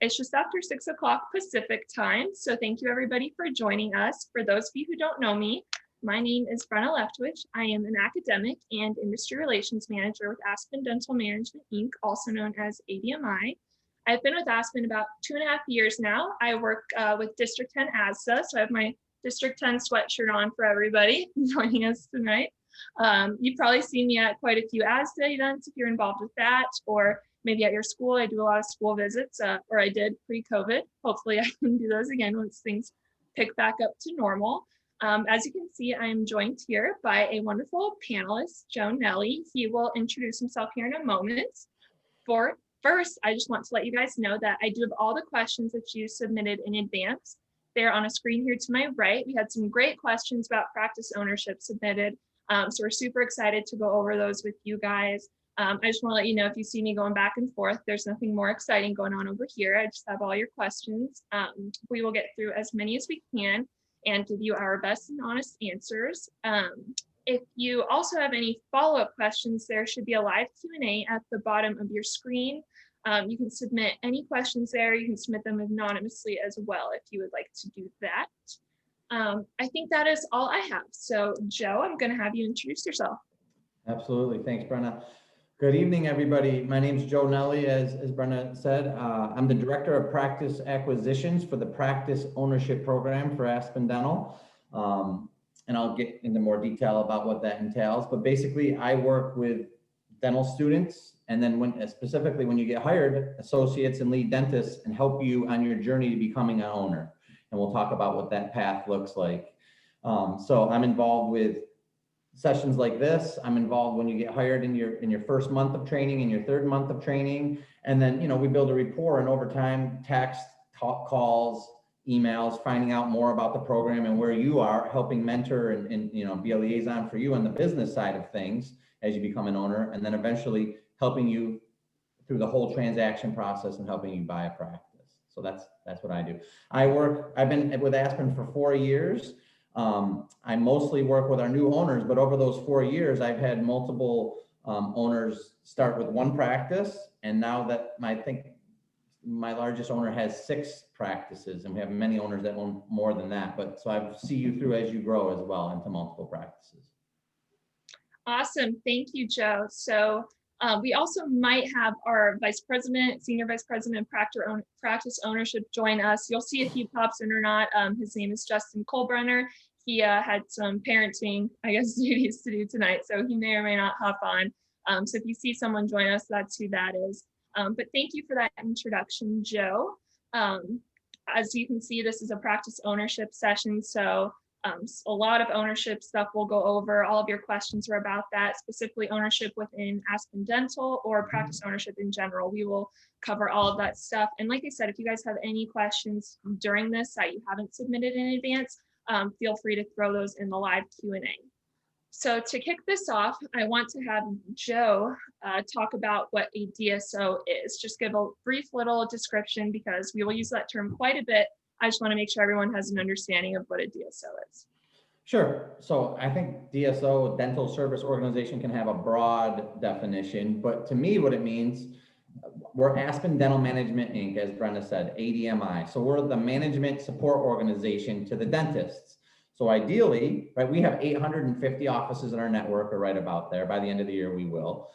It's just after 6 o'clock Pacific time. So thank you everybody for joining us. For those of you who don't know me, my name is Brenna Leftwich. I am an academic and industry relations manager with Aspen Dental Management, Inc., also known as ADMI. I've been with Aspen about 2.5 years now. I work with District 10 ASDA, so I have my District 10 sweatshirt on for everybody joining us tonight. You've probably seen me at quite a few ASDA events if you're involved with that, or maybe at your school. I do a lot of school visits, or I did pre-COVID. Hopefully I can do those again once things pick back up to normal. As you can see, I'm joined here by a wonderful panelist, Joe Nelly. He will introduce himself here in a moment. First, I just want to let you guys know that I do have all the questions that you submitted in advance. They're on a screen here to my right. We had some great questions about practice ownership submitted. So we're super excited to go over those with you guys. I just want to let you know, if you see me going back and forth, there's nothing more exciting going on over here. I just have all your questions. We will get through as many as we can and give you our best and honest answers. If you also have any follow-up questions, there should be a live Q&A at the bottom of your screen. You can submit any questions there. You can submit them anonymously as well if you would like to do that. I think that is all I have. So Joe, I'm going to have you introduce yourself. Absolutely. Thanks, Brenna. Good evening, everybody. My name is Joe Nelly, as Brenna said. I'm the Director of Practice Acquisitions for the Practice Ownership Program for Aspen Dental. And I'll get into more detail about what that entails. But basically, I work with dental students, and then specifically when you get hired, associates and lead dentists, and help you on your journey to becoming an owner. And we'll talk about what that path looks like. So I'm involved with sessions like this. I'm involved when you get hired in your first month of training, in your third month of training. And then, we build a rapport, and over time, text, calls, emails, finding out more about the program and where you are, helping mentor and be a liaison for you on the business side of things as you become an owner, and then eventually helping you through the whole transaction process and helping you buy a practice. So that's what I do. I've been with Aspen for 4 years. I mostly work with our new owners, but over those 4 years, I've had multiple owners start with one practice, and now that I think my largest owner has 6 practices, and we have many owners that own more than that. But so I see you through as you grow as well into multiple practices. Awesome. Thank you, Joe. So we also might have our senior vice president, practice ownership join us. You'll see if he pops in or not. His name is Justin Colbrenner. He had some parenting, duties to do tonight, so he may or may not hop on. So if you see someone join us, that's who that is. But thank you for that introduction, Joe. As you can see, this is a practice ownership session, so a lot of ownership stuff we'll go over. All of your questions are about that, specifically ownership within Aspen Dental or practice ownership in general. We will cover all of that stuff. And like I said, if you guys have any questions during this that you haven't submitted in advance, feel free to throw those in the live Q&A. So to kick this off, I want to have Joe talk about what a DSO is. Just give a brief little description because we will use that term quite a bit. I just want to make sure everyone has an understanding of what a DSO is. Sure. So I think DSO, Dental Service Organization, can have a broad definition, but to me, what it means, we're Aspen Dental Management, Inc., as Brenda said, ADMI. So we're the management support organization to the dentists. So ideally, right, we have 850 offices in our network, or right about there. By the end of the year, we will.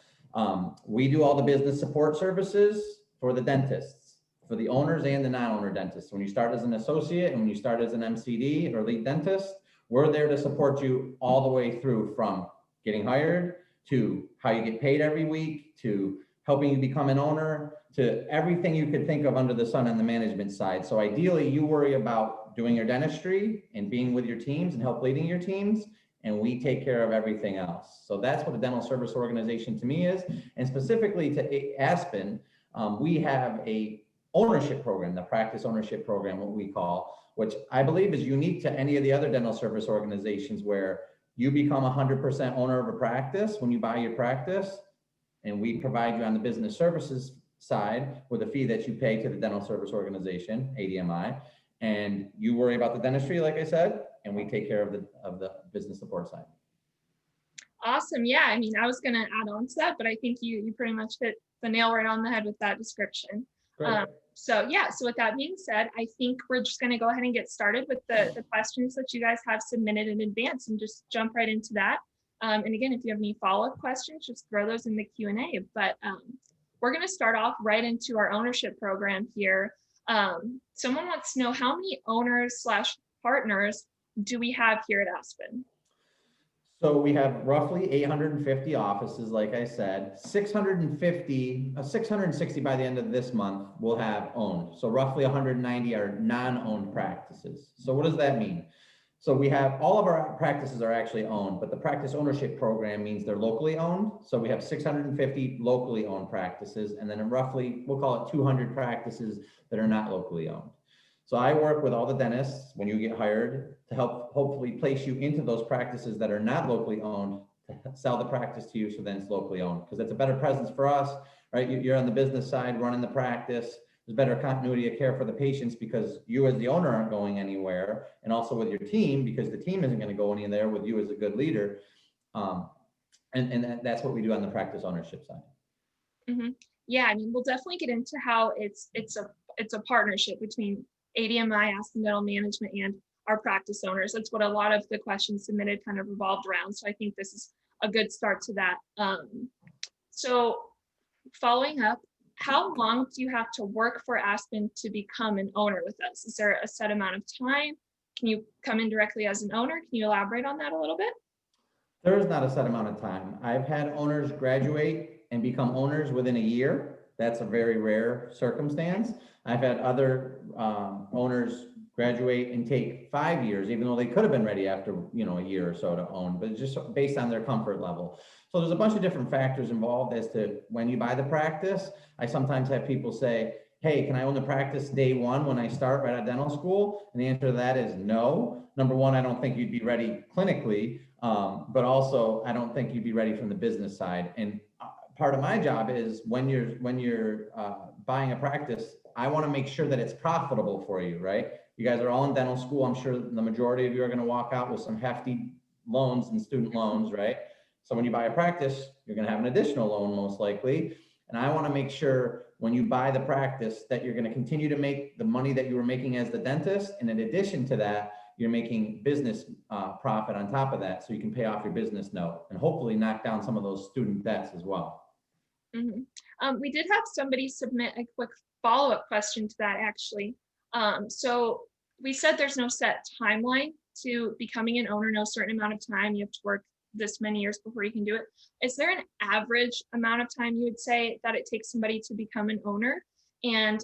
We do all the business support services for the dentists, for the owners and the non-owner dentists. When you start as an associate and when you start as an MCD or lead dentist, we're there to support you all the way through, from getting hired to how you get paid every week, to helping you become an owner, to everything you could think of under the sun on the management side. So ideally, you worry about doing your dentistry and being with your teams and help leading your teams, and we take care of everything else. So that's what a dental service organization to me is. And specifically to Aspen, we have a ownership program, the practice ownership program, what we call, which I believe is unique to any of the other dental service organizations, where you become 100% owner of a practice when you buy your practice, and we provide you on the business services side with a fee that you pay to the dental service organization, ADMI, and you worry about the dentistry, like I said, and we take care of the business support side. Awesome. Yeah, I mean, I was going to add on to that, but I think you pretty much hit the nail right on the head with that description. So yeah, so with that being said, I think we're just going to go ahead and get started with the questions that you guys have submitted in advance and just jump right into that. And again, if you have any follow-up questions, just throw those in the Q&A. But we're going to start off right into our ownership program here. Someone wants to know, how many owners / partners do we have here at Aspen? So we have roughly 850 offices, like I said, 660 by the end of this month will have owned. So roughly 190 are non-owned practices. So what does that mean? So we have, all of our practices are actually owned, but the practice ownership program means they're locally owned. So we have 650 locally owned practices, and then roughly, we'll call it 200 practices that are not locally owned. So I work with all the dentists when you get hired to help hopefully place you into those practices that are not locally owned, to sell the practice to you so then it's locally owned, because it's a better presence for us, right? You're on the business side running the practice. There's better continuity of care for the patients because you as the owner aren't going anywhere, and also with your team because the team isn't going to go anywhere with you as a good leader. And that's what we do on the practice ownership side. Mm-hmm. Yeah, I mean, we'll definitely get into how it's a partnership between ADMI, Aspen Dental Management, and our practice owners. That's what a lot of the questions submitted kind of revolved around. So I think this is a good start to that. So following up, how long do you have to work for Aspen to become an owner with us? Is there a set amount of time? Can you come in directly as an owner? Can you elaborate on that a little bit? There is not a set amount of time. I've had owners graduate and become owners within a year. That's a very rare circumstance. I've had other owners graduate and take 5 years, even though they could have been ready after, a year or so to own, but it's just based on their comfort level. So there's a bunch of different factors involved as to when you buy the practice. I sometimes have people say, hey, can I own the practice day one when I start right out of dental school? And the answer to that is no. Number one, I don't think you'd be ready clinically, but also I don't think you'd be ready from the business side. And part of my job is when you're buying a practice, I want to make sure that it's profitable for you, right? You guys are all in dental school. I'm sure the majority of you are going to walk out with some hefty loans and student loans, right? So when you buy a practice, you're going to have an additional loan most likely. And I want to make sure when you buy the practice that you're going to continue to make the money that you were making as the dentist. And in addition to that, you're making business profit on top of that, so you can pay off your business note and hopefully knock down some of those student debts as well. Mm-hmm. We did have somebody submit a quick follow-up question to that, actually. So we said there's no set timeline to becoming an owner, no certain amount of time. You have to work this many years before you can do it. Is there an average amount of time you would say that it takes somebody to become an owner? And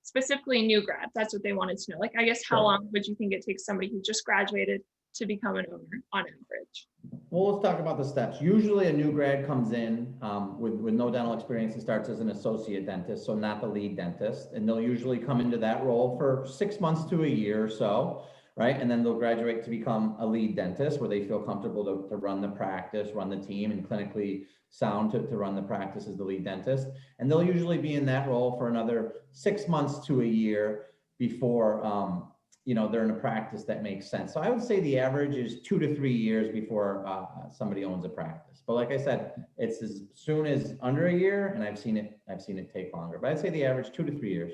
specifically new grad, that's what they wanted to know. Like, I guess, how long would you think it takes somebody who just graduated to become an owner on average? Well, let's talk about the steps. Usually a new grad comes in with no dental experience and starts as an associate dentist, so not the lead dentist. And they'll usually come into that role for 6 months to a year or so, right? And then they'll graduate to become a lead dentist where they feel comfortable to run the practice, run the team, and clinically sound to run the practice as the lead dentist. And they'll usually be in that role for another 6 months to a year before they're in a practice that makes sense. So I would say the average is 2 to 3 years before somebody owns a practice. But like I said, it's as soon as under a year, and I've seen it take longer. But I'd say the average 2 to 3 years.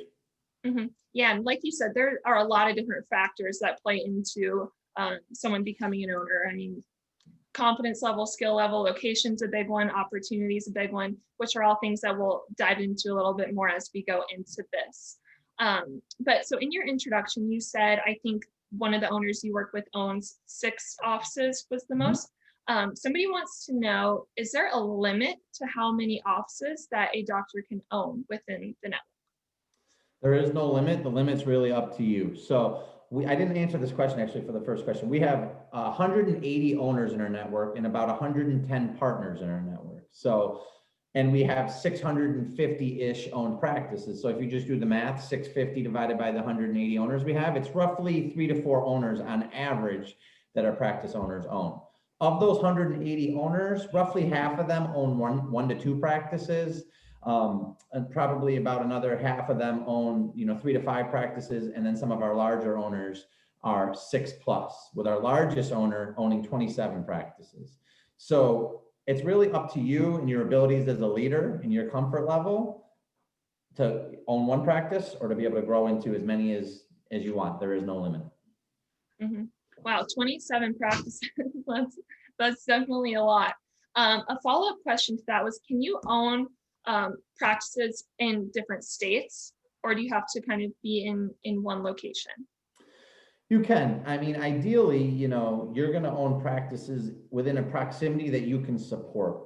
Mm-hmm. Yeah, and like you said, there are a lot of different factors that play into someone becoming an owner. I mean, confidence level, skill level, location's a big one, opportunity's a big one, which are all things that we'll dive into a little bit more as we go into this. But so in your introduction, you said, I think one of the owners you work with owns 6 offices was the most. Somebody wants to know, is there a limit to how many offices that a doctor can own within the network? There is no limit. The limit's really up to you. So I didn't answer this question actually for the first question. We have 180 owners in our network and about 110 partners in our network. So, and we have 650-ish owned practices. So if you just do the math, 650 divided by the 180 owners we have, it's roughly 3 to 4 owners on average that our practice owners own. Of those 180 owners, roughly half of them own one to 2 practices. And probably about another half of them own, 3 to 5 practices. And then some of our larger owners are 6+, with our largest owner owning 27 practices. So it's really up to you and your abilities as a leader and your comfort level to own one practice or to be able to grow into as many as you want. There is no limit. Wow, 27 practices. That's definitely a lot. A follow-up question to that was, can you own practices in different states, or do you have to kind of be in one location? You can. I mean, ideally, you're going to own practices within a proximity that you can support,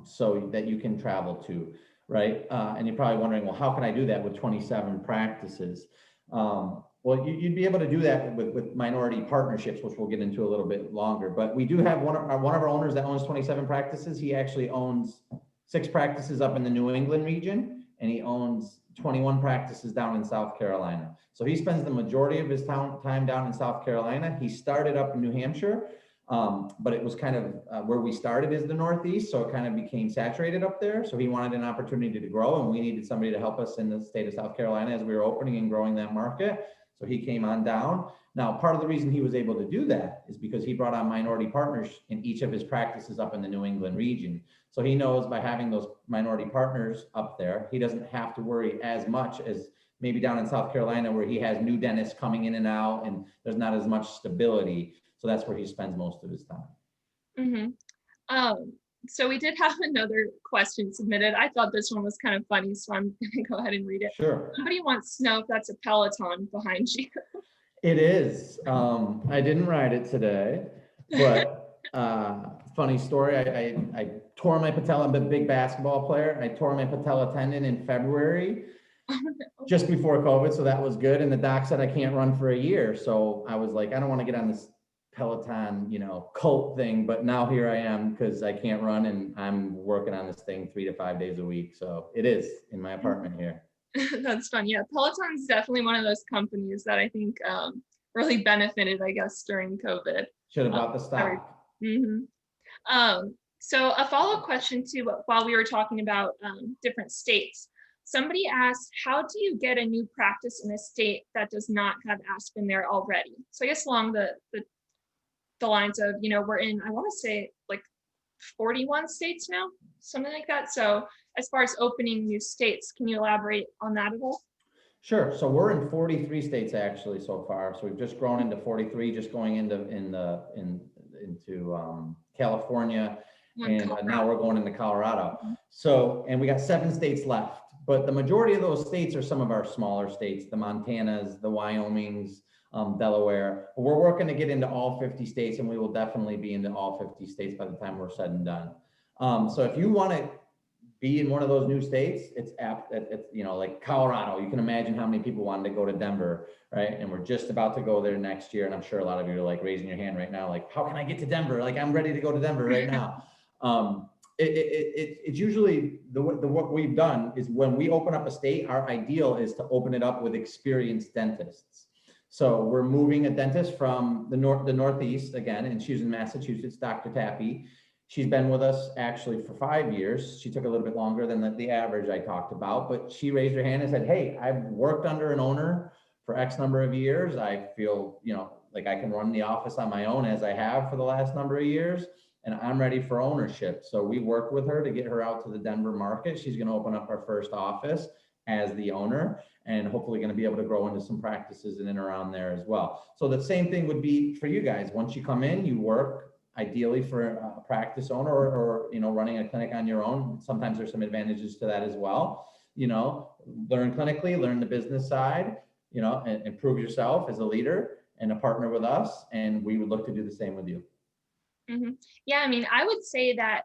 so that you can travel to, right? And you're probably wondering, well, how can I do that with 27 practices? Well, you'd be able to do that with minority partnerships, which we'll get into a little bit longer. But we do have one of our owners that owns 27 practices. He actually owns 6 practices up in the New England region, and he owns 21 practices down in South Carolina. So he spends the majority of his time down in South Carolina. He started up in New Hampshire, but it was kind of where we started is the Northeast, so it kind of became saturated up there. So he wanted an opportunity to grow, and we needed somebody to help us in the state of South Carolina as we were opening and growing that market. So he came on down. Now, part of the reason he was able to do that is because he brought on minority partners in each of his practices up in the New England region. So he knows by having those minority partners up there, he doesn't have to worry as much as maybe down in South Carolina where he has new dentists coming in and out and there's not as much stability. So that's where he spends most of his time. So we did have another question submitted. I thought this one was kind of funny, so I'm going to go ahead and read it. Sure. Somebody wants to know if that's a Peloton behind you. It is. I didn't ride it today, but funny story. I tore my patella. I'm a big basketball player. I tore my patella tendon in February, just before COVID. So that was good. And the doc said I can't run for a year. So I was like, I don't want to get on this Peloton, cult thing, but now here I am because I can't run and I'm working on this thing 3 to 5 days a week. So it is in my apartment here. That's fun. Yeah, Peloton's definitely one of those companies that I think really benefited, I guess, during COVID. Should have bought the stock. So a follow-up question too, while we were talking about different states, somebody asked, how do you get a new practice in a state that does not have Aspen there already? So I guess along the lines of, we're in, I want to say like 41 states now, something like that. So as far as opening new states, can you elaborate on that at all? Sure. So we're in 43 states actually so far. So we've just grown into 43, just going into California, and now we're going into Colorado. So, and we got 7 states left, but the majority of those states are some of our smaller states, the Montanas, the Wyomings, Delaware. We're working to get into all 50 states, and we will definitely be into all 50 states by the time we're said and done. So if you want to be in one of those new states, it's like Colorado. You can imagine how many people wanted to go to Denver, right? And we're just about to go there next year. And I'm sure a lot of you are like raising your hand right now, like, how can I get to Denver? Like, I'm ready to go to Denver right now. It's usually what we've done is when we open up a state, our ideal is to open it up with experienced dentists. So we're moving a dentist from the Northeast again, and she's in Massachusetts, Dr. Tappy. She's been with us actually for 5 years. She took a little bit longer than the average I talked about, but she raised her hand and said, hey, I've worked under an owner for X number of years. I feel, like I can run the office on my own as I have for the last number of years, and I'm ready for ownership. So we worked with her to get her out to the Denver market. She's going to open up our first office as the owner, and hopefully going to be able to grow into some practices in and around there as well. So the same thing would be for you guys. Once you come in, you work ideally for a practice owner or running a clinic on your own. Sometimes there's some advantages to that as well. Learn clinically, learn the business side, and improve yourself as a leader and a partner with us. And we would look to do the same with you. Yeah, I mean, I would say that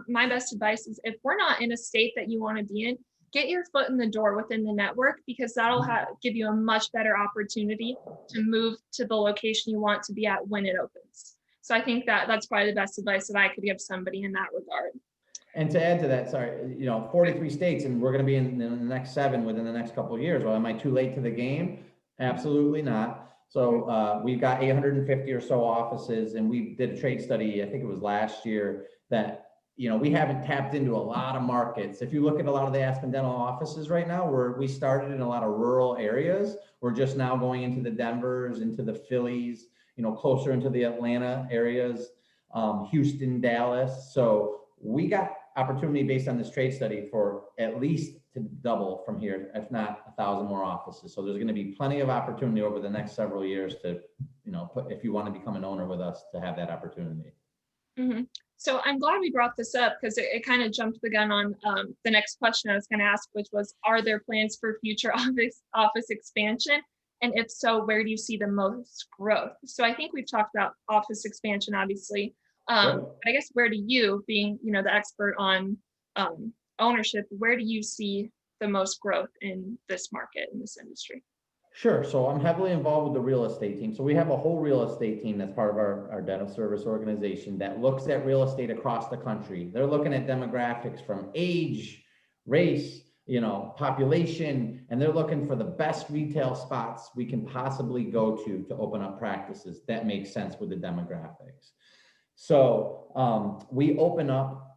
my best advice is if we're not in a state that you want to be in, get your foot in the door within the network, because that'll give you a much better opportunity to move to the location you want to be at when it opens. So I think that's probably the best advice that I could give somebody in that regard. And to add to that, 43 states, and we're going to be in the next 7 within the next couple of years. Well, am I too late to the game? Absolutely not. So we've got 850 or so offices, and we did a trade study, I think it was last year, that we haven't tapped into a lot of markets. If you look at a lot of the Aspen Dental offices right now, we started in a lot of rural areas. We're just now going into the Denvers, into the Phillies, closer into the Atlanta areas, Houston, Dallas. So we got opportunity based on this trade study for at least to double from here, if not 1,000 more offices. So there's going to be plenty of opportunity over the next several years to, if you want to become an owner with us, to have that opportunity. Mm-hmm. So I'm glad we brought this up because it kind of jumped the gun on the next question I was going to ask, which was, are there plans for future office expansion? And if so, where do you see the most growth? So I think we've talked about office expansion, obviously. But I guess where do you, being the expert on ownership, where do you see the most growth in this market, in this industry? Sure. So I'm heavily involved with the real estate team. So we have a whole real estate team that's part of our dental service organization that looks at real estate across the country. They're looking at demographics from age, race, population, and they're looking for the best retail spots we can possibly go to open up practices that make sense with the demographics. So we open up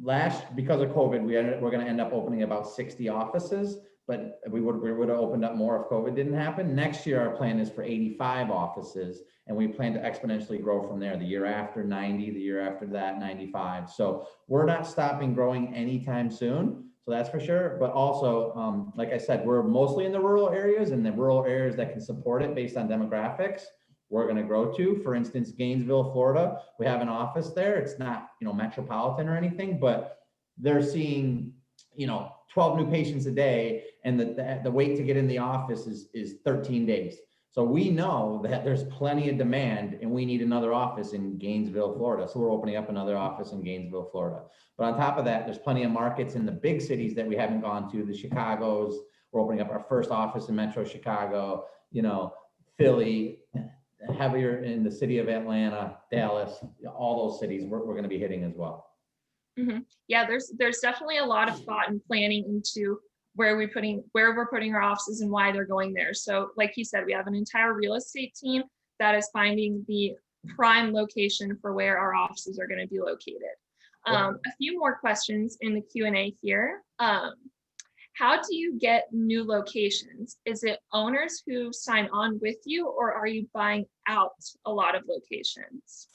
because of COVID, we're going to end up opening about 60 offices. But we would have opened up more if COVID didn't happen. Next year, our plan is for 85 offices, and we plan to exponentially grow from there. The year after 90, the year after that 95. So we're not stopping growing anytime soon. So that's for sure. But also, like I said, we're mostly in the rural areas, and the rural areas that can support it based on demographics, we're going to grow to. For instance, Gainesville, Florida, we have an office there. It's not, metropolitan or anything, but they're seeing, 12 new patients a day, and the wait to get in the office is 13 days. So we know that there's plenty of demand, and we need another office in Gainesville, Florida. So we're opening up another office in Gainesville, Florida. But on top of that, there's plenty of markets in the big cities that we haven't gone to, the Chicagos. We're opening up our first office in Metro Chicago, Philly, heavier in the city of Atlanta, Dallas, all those cities we're going to be hitting as well. Mm-hmm. Yeah, there's definitely a lot of thought and planning into where we're putting our offices and why they're going there. So like you said, we have an entire real estate team that is finding the prime location for where our offices are going to be located. A few more questions in the Q&A here. How do you get new locations? Is it owners who sign on with you, or are you buying out a lot of locations?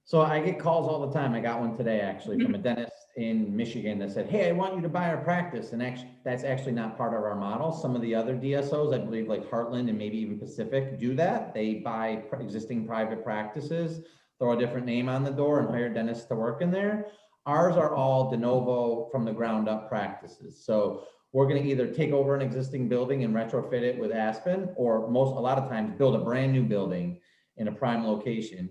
So I get calls all the time. I got one today, actually, from a dentist in Michigan that said, hey, I want you to buy our practice. And that's actually not part of our model. Some of the other DSOs, I believe like Heartland and maybe even Pacific, do that. They buy existing private practices, throw a different name on the door, and hire dentists to work in there. Ours are all de novo, from the ground up practices. So we're going to either take over an existing building and retrofit it with Aspen, or a lot of times build a brand new building in a prime location,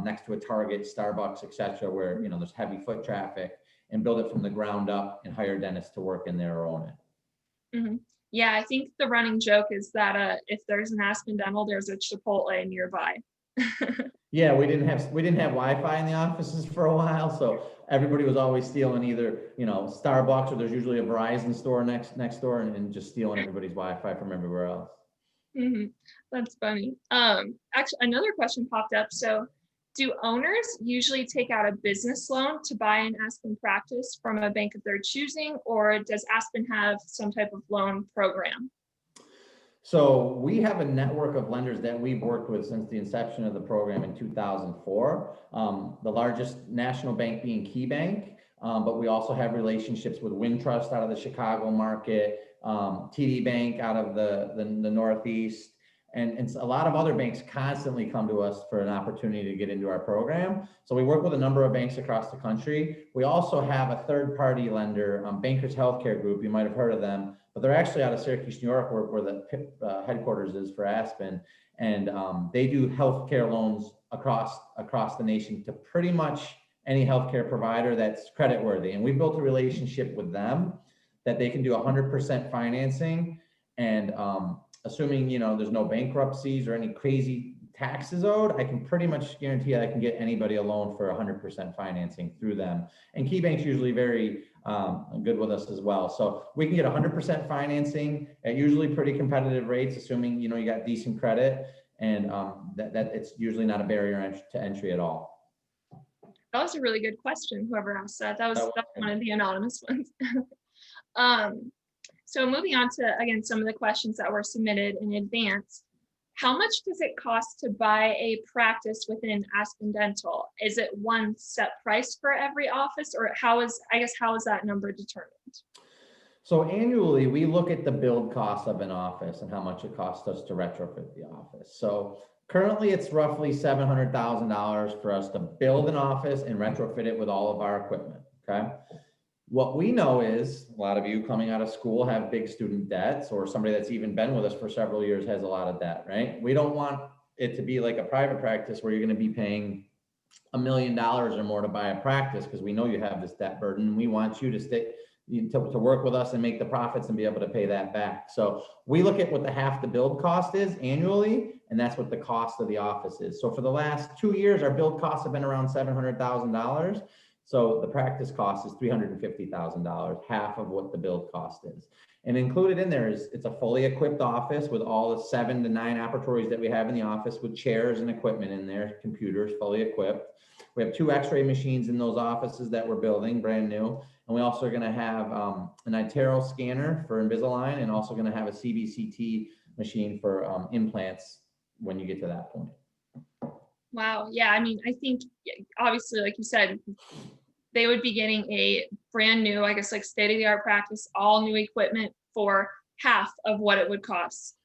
next to a Target, Starbucks, etc., where there's heavy foot traffic, and build it from the ground up and hire dentists to work in there or own it. Mm-hmm. Yeah, I think the running joke is that if there's an Aspen Dental, there's a Chipotle nearby. Yeah, we didn't have Wi-Fi in the offices for a while, so everybody was always stealing either Starbucks, or there's usually a Verizon store next door, and just stealing everybody's Wi-Fi from everywhere else. Mm-hmm. That's funny. Actually, another question popped up. So, do owners usually take out a business loan to buy an Aspen practice from a bank of their choosing, or does Aspen have some type of loan program? So we have a network of lenders that we've worked with since the inception of the program in 2004. The largest national bank being KeyBank, but we also have relationships with Wintrust out of the Chicago market, TD Bank out of the Northeast, and a lot of other banks constantly come to us for an opportunity to get into our program. So we work with a number of banks across the country. We also have a third-party lender, Bankers Healthcare Group. You might have heard of them, but they're actually out of Syracuse, New York, where the headquarters is for Aspen. And they do healthcare loans across the nation to pretty much any healthcare provider that's creditworthy. And we built a relationship with them that they can do 100% financing, and assuming there's no bankruptcies or any crazy taxes owed, I can pretty much guarantee I can get anybody a loan for 100% financing through them. And KeyBank's usually very good with us as well. So we can get 100% financing at usually pretty competitive rates, assuming you got decent credit, and that it's usually not a barrier to entry at all. That was a really good question. Whoever asked that was one of the anonymous ones. So moving on to, again, some of the questions that were submitted in advance. how much does it cost to buy a practice within Aspen Dental? Is it one set price for every office, or how is that number determined? So annually, we look at the build cost of an office and how much it costs us to retrofit the office. So currently, it's roughly $700,000 for us to build an office and retrofit it with all of our equipment, okay? What we know is a lot of you coming out of school have big student debts, or somebody that's even been with us for several years has a lot of debt, right? We don't want it to be like a private practice where you're going to be paying $1 million or more to buy a practice, because we know you have this debt burden, and we want you to stick to work with us and make the profits and be able to pay that back. So we look at what the half the build cost is annually, and that's what the cost of the office is. So for the last 2 years, our build costs have been around $700,000. So the practice cost is $350,000, half of what the build cost is. And included in there is, it's a fully equipped office with all the 7 to 9 operatories that we have in the office, with chairs and equipment in there, computers fully equipped. We have 2 x-ray machines in those offices that we're building brand new. And we also are going to have an iTero scanner for Invisalign, and also going to have a CBCT machine for implants when you get to that point. Wow. Yeah. I mean, I think obviously, like you said, they would be getting a brand new, I guess, like state-of-the-art practice, all new equipment for half of what it would cost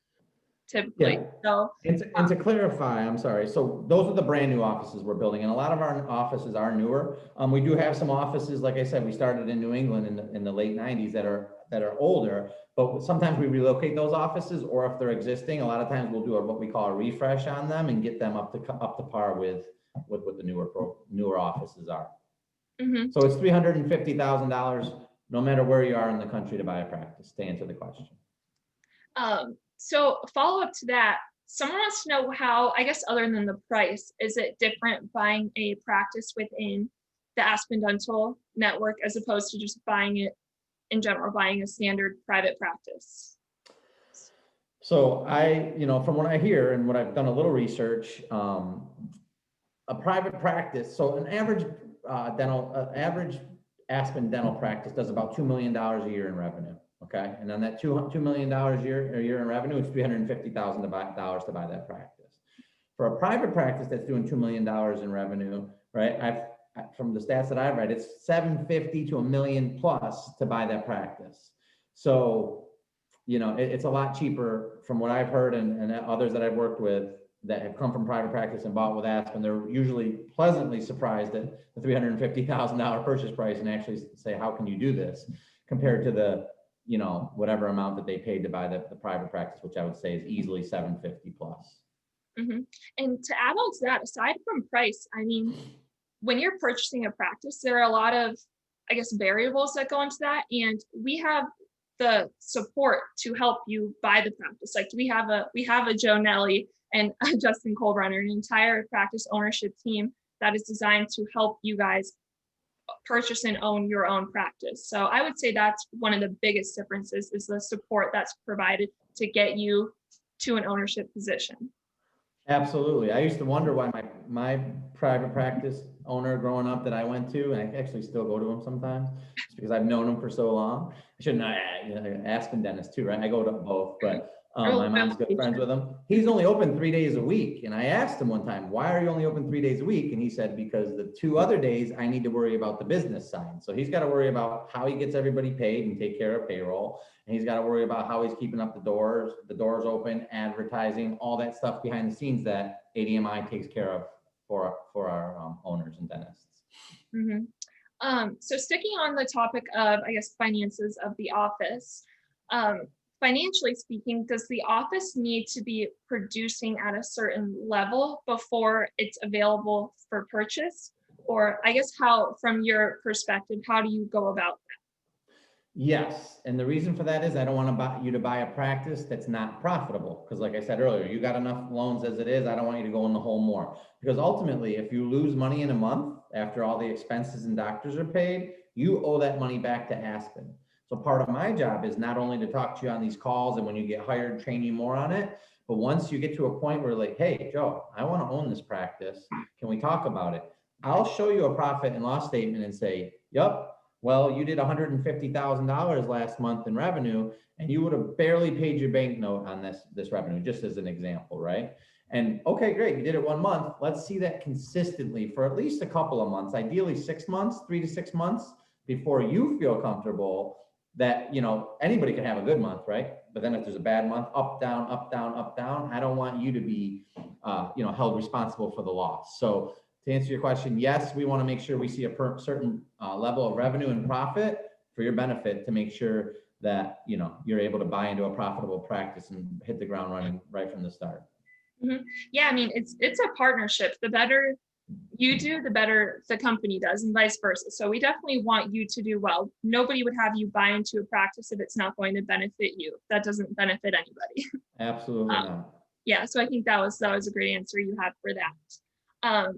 typically. Yeah. So, and to clarify, I'm sorry. So those are the brand new offices we're building, and a lot of our offices are newer. We do have some offices, like I said, we started in New England in the late 90s that are older, but sometimes we relocate those offices, or if they're existing, a lot of times we'll do what we call a refresh on them and get them up to par with what the newer offices are. mm-hmm. So it's $350,000 no matter where you are in the country to buy a practice, to answer the question. So follow up to that, someone wants to know how, I guess, other than the price, is it different buying a practice within the Aspen Dental network as opposed to just buying it in general, buying a standard private practice? So from what I hear and what I've done a little research, a private practice, so an average average Aspen Dental practice does about $2 million a year in revenue. Okay, and on that $2 million a year in revenue, it's $350,000 to buy that practice. For a private practice that's doing $2 million in revenue, right? From the stats that I've read, it's $750,000 to $1 million plus to buy that practice. So, it's a lot cheaper from what I've heard, and others that I've worked with that have come from private practice and bought with Aspen. They're usually pleasantly surprised at the $350,000 purchase price, and actually say, how can you do this, compared to the whatever amount that they paid to buy the private practice, which I would say is easily $750,000 plus. Mm-hmm. And to add on to that, aside from price, I mean, when you're purchasing a practice, there are a lot of, I guess, variables that go into that. And we have the support to help you buy the practice. Like we have a Joe Nelly and a Justin Colbrunner, an entire practice ownership team that is designed to help you guys purchase and own your own practice. So I would say that's one of the biggest differences, is the support that's provided to get you to an ownership position. Absolutely. I used to wonder why my private practice owner growing up that I went to, and I actually still go to him sometimes, just because I've known him for so long. I shouldn't Aspen dentist too, right? I go to both, but my mom's good friends with him. He's only open 3 days a week. And I asked him one time, why are you only open 3 days a week? And he said, because the 2 other days I need to worry about the business side. So he's got to worry about how he gets everybody paid and take care of payroll. And he's got to worry about how he's keeping up the doors open, advertising, all that stuff behind the scenes that ADMI takes care of for our owners and dentists. Mm-hmm. So sticking on the topic of, I guess, finances of the office, financially speaking, does the office need to be producing at a certain level before it's available for purchase? Or I guess, how, from your perspective, how do you go about that? Yes, and the reason for that is I don't want you to buy a practice that's not profitable. Because like I said earlier, you got enough loans as it is. I don't want you to go in the hole more. Because ultimately, if you lose money in a month after all the expenses and doctors are paid, you owe that money back to Aspen. So part of my job is not only to talk to you on these calls and when you get hired, train you more on it, but once you get to a point where like, hey, Joe, I want to own this practice. Can we talk about it? I'll show you a profit and loss statement and say, yep, Well, you did $150,000 last month in revenue, and you would have barely paid your bank note on this revenue, just as an example, right? And okay, great, you did it 1 month. Let's see that consistently for at least a couple of months, ideally 6 months, 3 to 6 months, before you feel comfortable that, anybody can have a good month, right? But then if there's a bad month, up, down, up, down, up, down, I don't want you to be, held responsible for the loss. So to answer your question, yes, we want to make sure we see a certain level of revenue and profit for your benefit to make sure that, you're able to buy into a profitable practice and hit the ground running right from the start. Mm-hmm. Yeah, I mean, it's a partnership. The better you do, the better the company does, and vice versa. So we definitely want you to do well. Nobody would have you buy into a practice if it's not going to benefit you. That doesn't benefit anybody. Absolutely not. Yeah, so I think that was a great answer you had for that.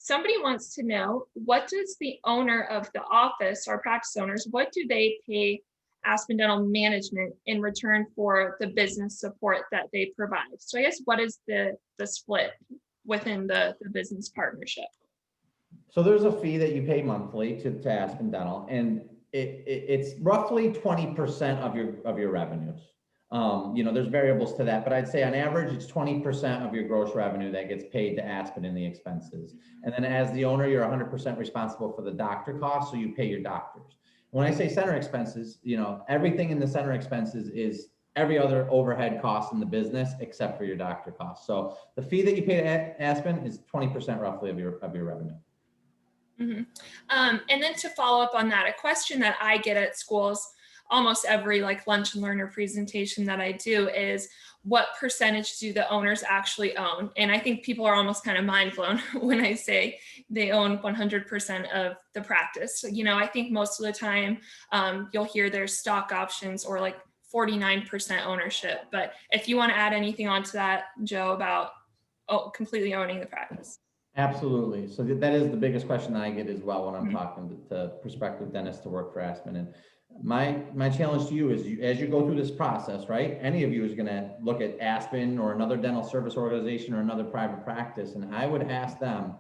Somebody wants to know, what does the owner of the office, or practice owners, what do they pay Aspen Dental Management in return for the business support that they provide? So I guess, what is the split within the business partnership? So there's a fee that you pay monthly to Aspen Dental, and it's roughly 20% of your revenues. There's variables to that, but I'd say on average, it's 20% of your gross revenue that gets paid to Aspen in the expenses. And then as the owner, you're 100% responsible for the doctor costs, so you pay your doctors. When I say center expenses, everything in the center expenses is every other overhead cost in the business except for your doctor costs. So the fee that you pay to Aspen is 20% roughly of your revenue. Mm-hmm. And then to follow up on that, a question that I get at schools almost every lunch and learner presentation that I do is, what percentage do the owners actually own? And I think people are almost kind of mind blown when I say they own 100% of the practice. So, I think most of the time you'll hear there's stock options or 49% ownership. But if you want to add anything onto that, Joe, about completely owning the practice. Absolutely. So that is the biggest question that I get as well when I'm talking to prospective dentists to work for Aspen. And my challenge to you is, as you go through this process, right? Any of you is going to look at Aspen or another dental service organization or another private practice, and I would ask them,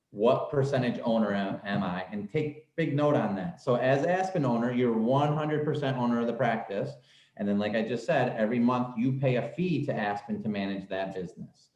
what percentage owner am I? And take big note on that. So as Aspen owner, you're 100% owner of the practice. And then, like I just said, every month you pay a fee to Aspen to manage that business.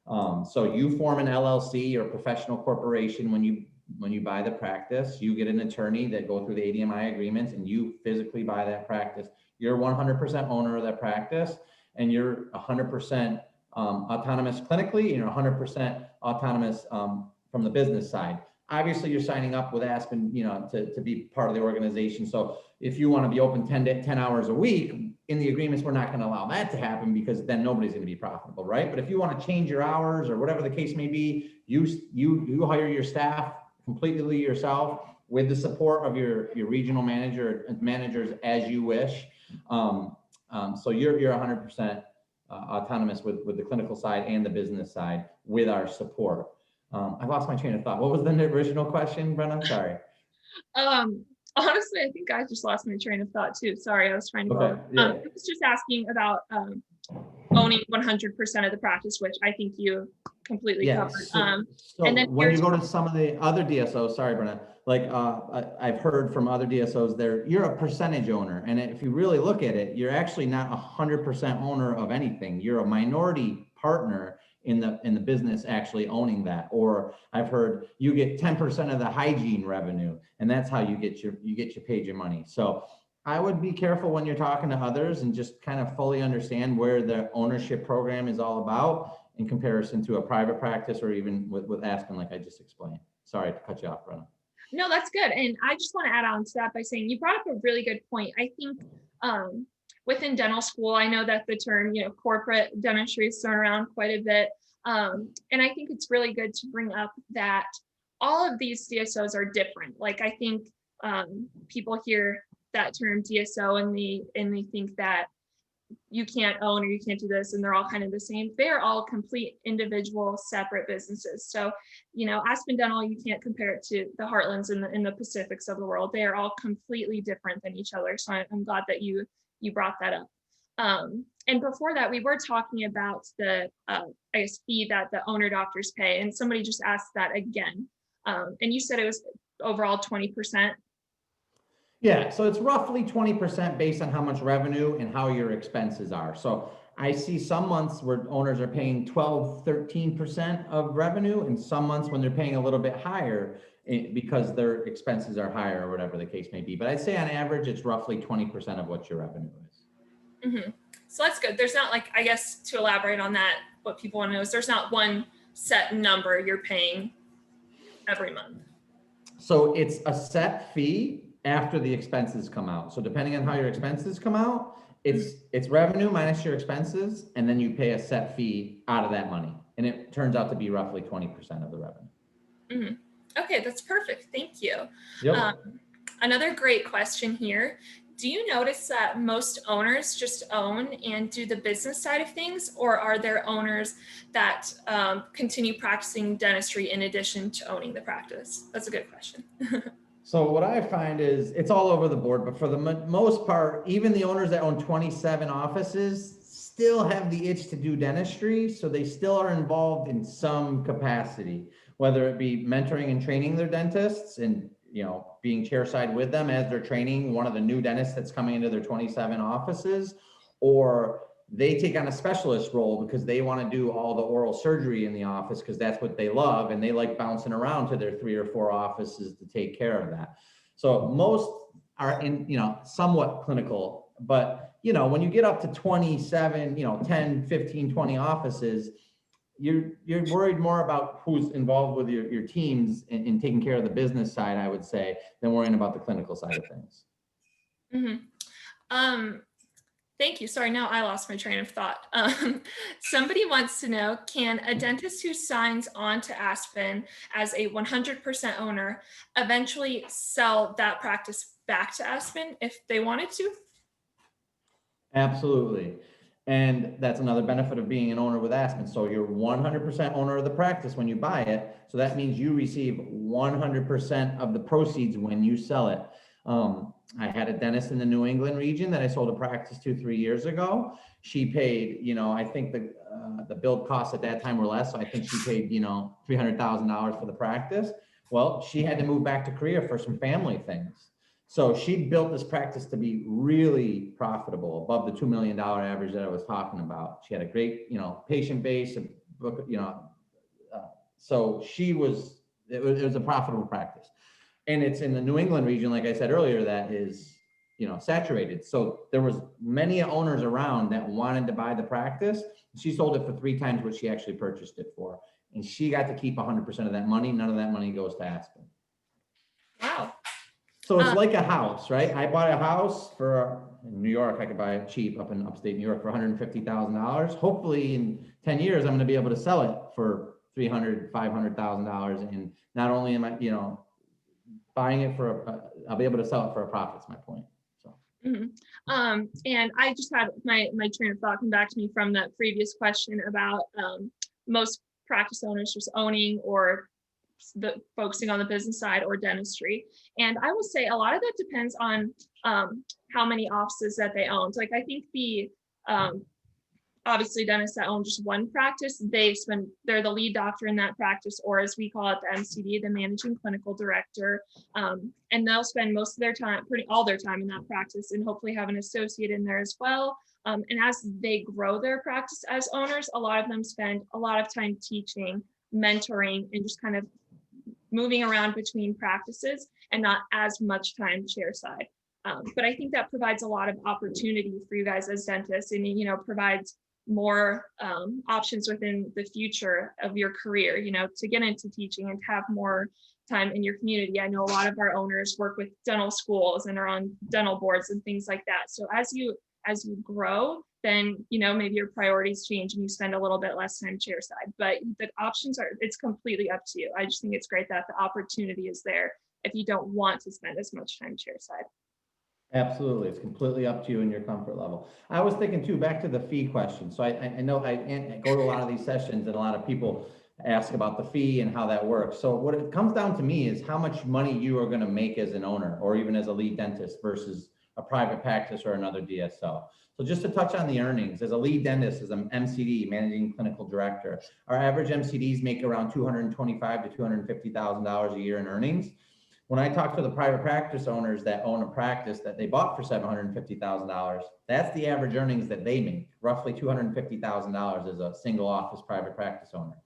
So you form an LLC or professional corporation when you buy the practice. You get an attorney that go through the ADMI agreements, and you physically buy that practice. You're 100% owner of that practice, and you're 100% autonomous clinically, and you're 100% autonomous from the business side. Obviously, you're signing up with Aspen, to be part of the organization. So if you want to be open 10 hours a week, in the agreements, we're not going to allow that to happen, because then nobody's going to be profitable, right? But if you want to change your hours or whatever the case may be, you hire your staff completely yourself with the support of your regional manager and managers as you wish. So you're 100% autonomous with the clinical side and the business side with our support. I lost my train of thought. What was the original question, Brenna? Sorry. Honestly, I think I just lost my train of thought too. Sorry, I was trying to go. Okay, yeah. I was just asking about owning 100% of the practice, which I think you completely covered. So and then when you go to some of the other DSOs, sorry, Brenna, I've heard from other DSOs, you're a percentage owner. And if you really look at it, you're actually not 100% owner of anything. You're a minority partner in the business actually owning that. Or I've heard you get 10% of the hygiene revenue, and that's how you get paid your money. So I would be careful when you're talking to others, and just kind of fully understand where the ownership program is all about in comparison to a private practice, or even with Aspen, like I just explained. Sorry to cut you off, Brenna. No, that's good. And I just want to add on to that by saying, you brought up a really good point. I think within dental school, I know that the term, corporate dentistry is thrown around quite a bit. And I think it's really good to bring up that all of these DSOs are different. I think people hear that term DSO and they think that you can't own or you can't do this, and they're all kind of the same. They're all complete individual separate businesses. So, Aspen Dental, you can't compare it to the Heartlands in the Pacifics of the world. They are all completely different than each other. So I'm glad that you brought that up. And before that, we were talking about the fee that the owner doctors pay, and somebody just asked that again. And you said it was overall 20%. Yeah, so it's roughly 20% based on how much revenue and how your expenses are. So I see some months where owners are paying 12, 13% of revenue, and some months when they're paying a little bit higher because their expenses are higher or whatever the case may be. But I'd say on average, it's roughly 20% of what your revenue is. Mm-hmm. So that's good. There's not like, I guess to elaborate on that, what people want to know is there's not one set number you're paying every month. So it's a set fee after the expenses come out. So depending on how your expenses come out, it's revenue minus your expenses, and then you pay a set fee out of that money. And it turns out to be roughly 20% of the revenue. Mm-hmm. Okay, that's perfect. Thank you. Yep. Another great question here. Do you notice that most owners just own and do the business side of things, or are there owners that continue practicing dentistry in addition to owning the practice? That's a good question. So what I find is it's all over the board, but for the most part, even the owners that own 27 offices still have the itch to do dentistry. So they still are involved in some capacity, whether it be mentoring and training their dentists and, you know, being chairside with them as they're training one of the new dentists that's coming into their 27 offices, or they take on a specialist role because they want to do all the oral surgery in the office because that's what they love, and they like bouncing around to their 3 or 4 offices to take care of that. So most are in, you know, somewhat clinical, but you know, when you get up to 27, you know, 10, 15, 20 offices, you're worried more about who's involved with your teams in taking care of the business side, I would say, than worrying about the clinical side of things. Mm-hmm. Thank you. Sorry, now I lost my train of thought. Somebody wants to know, can a dentist who signs on to Aspen as a 100% owner eventually sell that practice back to Aspen if they wanted to? Absolutely. And that's another benefit of being an owner with Aspen. So you're 100% owner of the practice when you buy it. So that means you receive 100% of the proceeds when you sell it. I had a dentist in the New England region that I sold a practice to 3 years ago. She paid, you know, I think the build costs at that time were less. So I think she paid, you know, $300,000 for the practice. Well, she had to move back to Korea for some family things. So she built this practice to be really profitable, above the $2 million average that I was talking about. She had a great, you know, patient base, you know, so it was a profitable practice. And it's in the New England region, like I said earlier, that is, you know, saturated. So there was many owners around that wanted to buy the practice. She sold it for 3 times what she actually purchased it for. And she got to keep 100% of that money. None of that money goes to Aspen. Wow. So it's like a house, right? I bought a house in New York. I could buy it cheap up in upstate New York for $150,000. Hopefully in 10 years, I'm going to be able to sell it for $300,000, $500,000. And not only am I, you know, buying it I'll be able to sell it for a profit, is my point. So. Mm-hmm. And I just had my train of thought come back to me from that previous question about most practice owners just owning or focusing on the business side or dentistry. And I will say a lot of that depends on how many offices that they own. So like I think the obviously dentists that own just one practice, they're the lead doctor in that practice, or as we call it, the MCD, the managing clinical director. And they'll spend most of their time, all their time in that practice, and hopefully have an associate in there as well. And as they grow their practice as owners, a lot of them spend a lot of time teaching, mentoring, and just kind of moving around between practices and not as much time chairside. But I think that provides a lot of opportunity for you guys as dentists, and, you know, provides more options within the future of your career, you know, to get into teaching and have more time in your community. I know a lot of our owners work with dental schools and are on dental boards and things like that. So as you grow, then, you know, maybe your priorities change and you spend a little bit less time chairside, but the options it's completely up to you. I just think it's great that the opportunity is there if you don't want to spend as much time chairside. Absolutely. It's completely up to you and your comfort level. I was thinking too, back to the fee question. So I know I go to a lot of these sessions and a lot of people ask about the fee and how that works. So what it comes down to me is how much money you are going to make as an owner or even as a lead dentist versus a private practice or another DSO. So just to touch on the earnings, as a lead dentist, as an MCD, managing clinical director, our average MCDs make around $225,000 to $250,000 a year in earnings. When I talk to the private practice owners that own a practice that they bought for $750,000, that's the average earnings that they make. Roughly $250,000 as a single office private practice owner.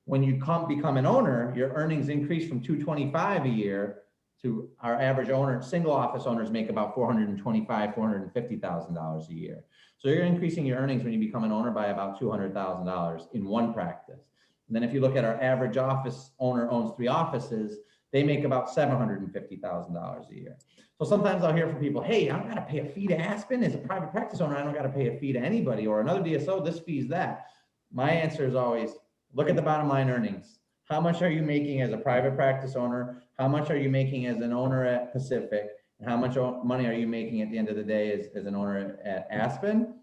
When you become an owner, your earnings increase from 225 a year to our average owner, single office owners make about $425,000, $450,000 a year. So you're increasing your earnings when you become an owner by about $200,000 in one practice. And then if you look at our average office owner owns 3 offices, they make about $750,000 a year. So sometimes I'll hear from people, hey, I don't got to pay a fee to Aspen as a private practice owner. I don't got to pay a fee to anybody, or another DSO, this fee's that. My answer is always, look at the bottom line earnings. How much are you making as a private practice owner? How much are you making as an owner at Pacific? And how much money are you making at the end of the day as an owner at Aspen?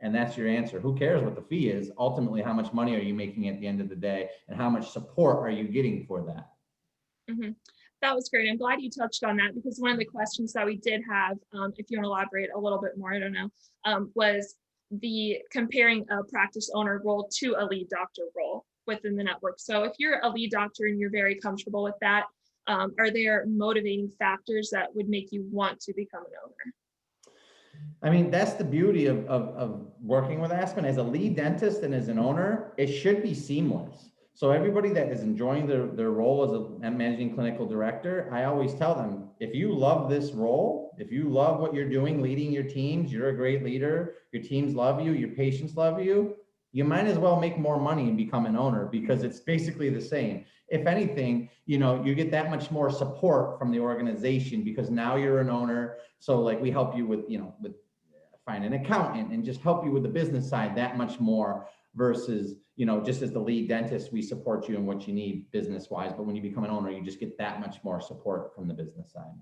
And that's your answer. Who cares what the fee is? Ultimately, how much money are you making at the end of the day? And how much support are you getting for that? Mm-hmm. That was great. I'm glad you touched on that, because one of the questions that we did have, if you want to elaborate a little bit more, I don't know, was the comparing a practice owner role to a lead doctor role within the network. So if you're a lead doctor and you're very comfortable with that, are there motivating factors that would make you want to become an owner? I mean, that's the beauty of working with Aspen. As a lead dentist and as an owner, it should be seamless. So everybody that is enjoying their role as a managing clinical director, I always tell them, if you love this role, if you love what you're doing, leading your teams, you're a great leader, your teams love you, your patients love you, you might as well make more money and become an owner, because it's basically the same. If anything, you know, you get that much more support from the organization because now you're an owner. So like we help you with, you know, with find an accountant and just help you with the business side that much more versus, you know, just as the lead dentist, we support you in what you need business wise. But when you become an owner, you just get that much more support from the business side.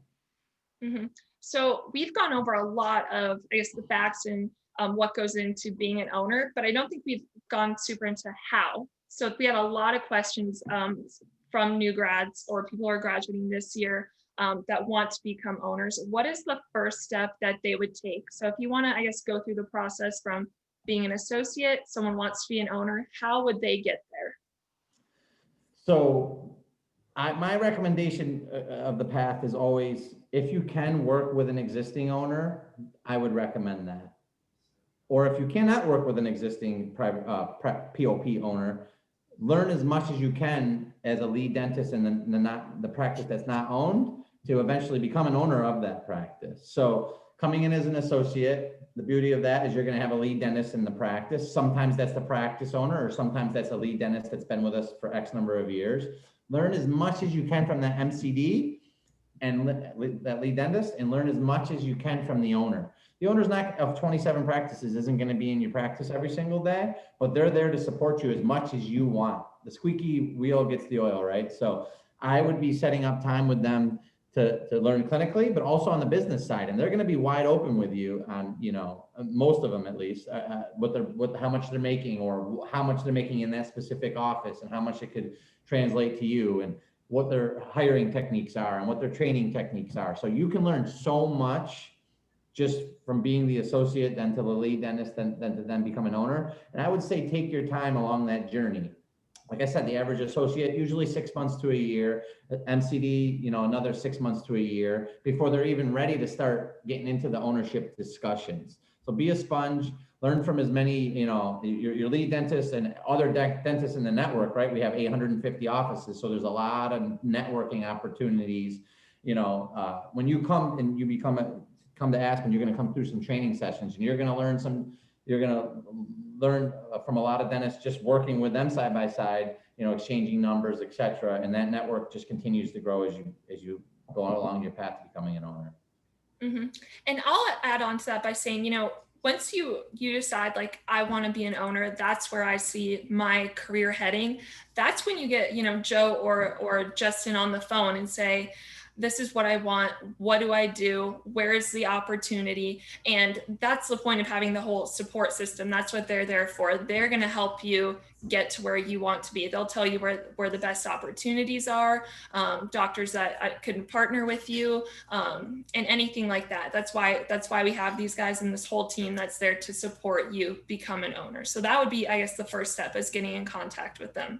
Mm-hmm. So we've gone over a lot of, I guess, the facts and what goes into being an owner, but I don't think we've gone super into how. So we had a lot of questions from new grads or people who are graduating this year that want to become owners. What is the first step that they would take? So if you want to, I guess, go through the process from being an associate, someone wants to be an owner, how would they get there? So my recommendation of the path is always, if you can work with an existing owner, I would recommend that. Or if you cannot work with an existing private POP owner, learn as much as you can as a lead dentist in the practice that's not owned to eventually become an owner of that practice. So coming in as an associate, the beauty of that is you're going to have a lead dentist in the practice. Sometimes that's the practice owner, or sometimes that's a lead dentist that's been with us for X number of years. Learn as much as you can from that MCD and that lead dentist, and learn as much as you can from the owner. The owner's not of 27 practices isn't going to be in your practice every single day, but they're there to support you as much as you want. The squeaky wheel gets the oil, right? So I would be setting up time with them to learn clinically, but also on the business side. And they're going to be wide open with you on, you know, most of them at least, how much they're making, or how much they're making in that specific office, and how much it could translate to you, and what their hiring techniques are and what their training techniques are. So you can learn so much just from being the associate, then to the lead dentist, then to then become an owner. And I would say take your time along that journey. Like I said, the average associate, usually 6 months to a year, MCD, you know, another 6 months to a year before they're even ready to start getting into the ownership discussions. So be a sponge, learn from as many, you know, your lead dentists and other dentists in the network, right? We have 850 offices. So there's a lot of networking opportunities. You know, when you come and you come to Aspen, you're going to come through some training sessions, and you're going to learn from a lot of dentists just working with them side by side, you know, exchanging numbers, etc. And that network just continues to grow as you go along your path to becoming an owner. Mm-hmm. And I'll add on to that by saying, you know, once you decide, like, I want to be an owner, that's where I see my career heading. That's when you get, you know, Joe or Justin on the phone and say, this is what I want. What do I do? Where is the opportunity? And that's the point of having the whole support system. That's what they're there for. They're going to help you get to where you want to be. They'll tell you where the best opportunities are, doctors that can partner with you, and anything like that. That's why we have these guys and this whole team that's there to support you become an owner. So that would be, I guess, the first step is getting in contact with them.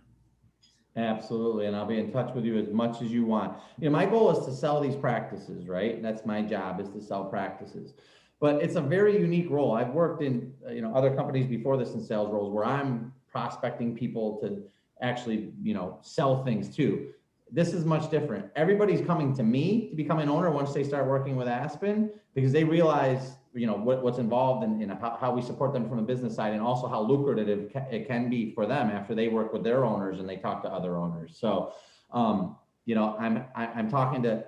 Absolutely, and I'll be in touch with you as much as you want. You know, my goal is to sell these practices, right? That's my job, is to sell practices. But it's a very unique role. I've worked in, other companies before this in sales roles where I'm prospecting people to actually, sell things too. This is much different. Everybody's coming to me to become an owner once they start working with Aspen because they realize, what's involved in how we support them from a business side and also how lucrative it can be for them after they work with their owners and they talk to other owners. So, I'm talking to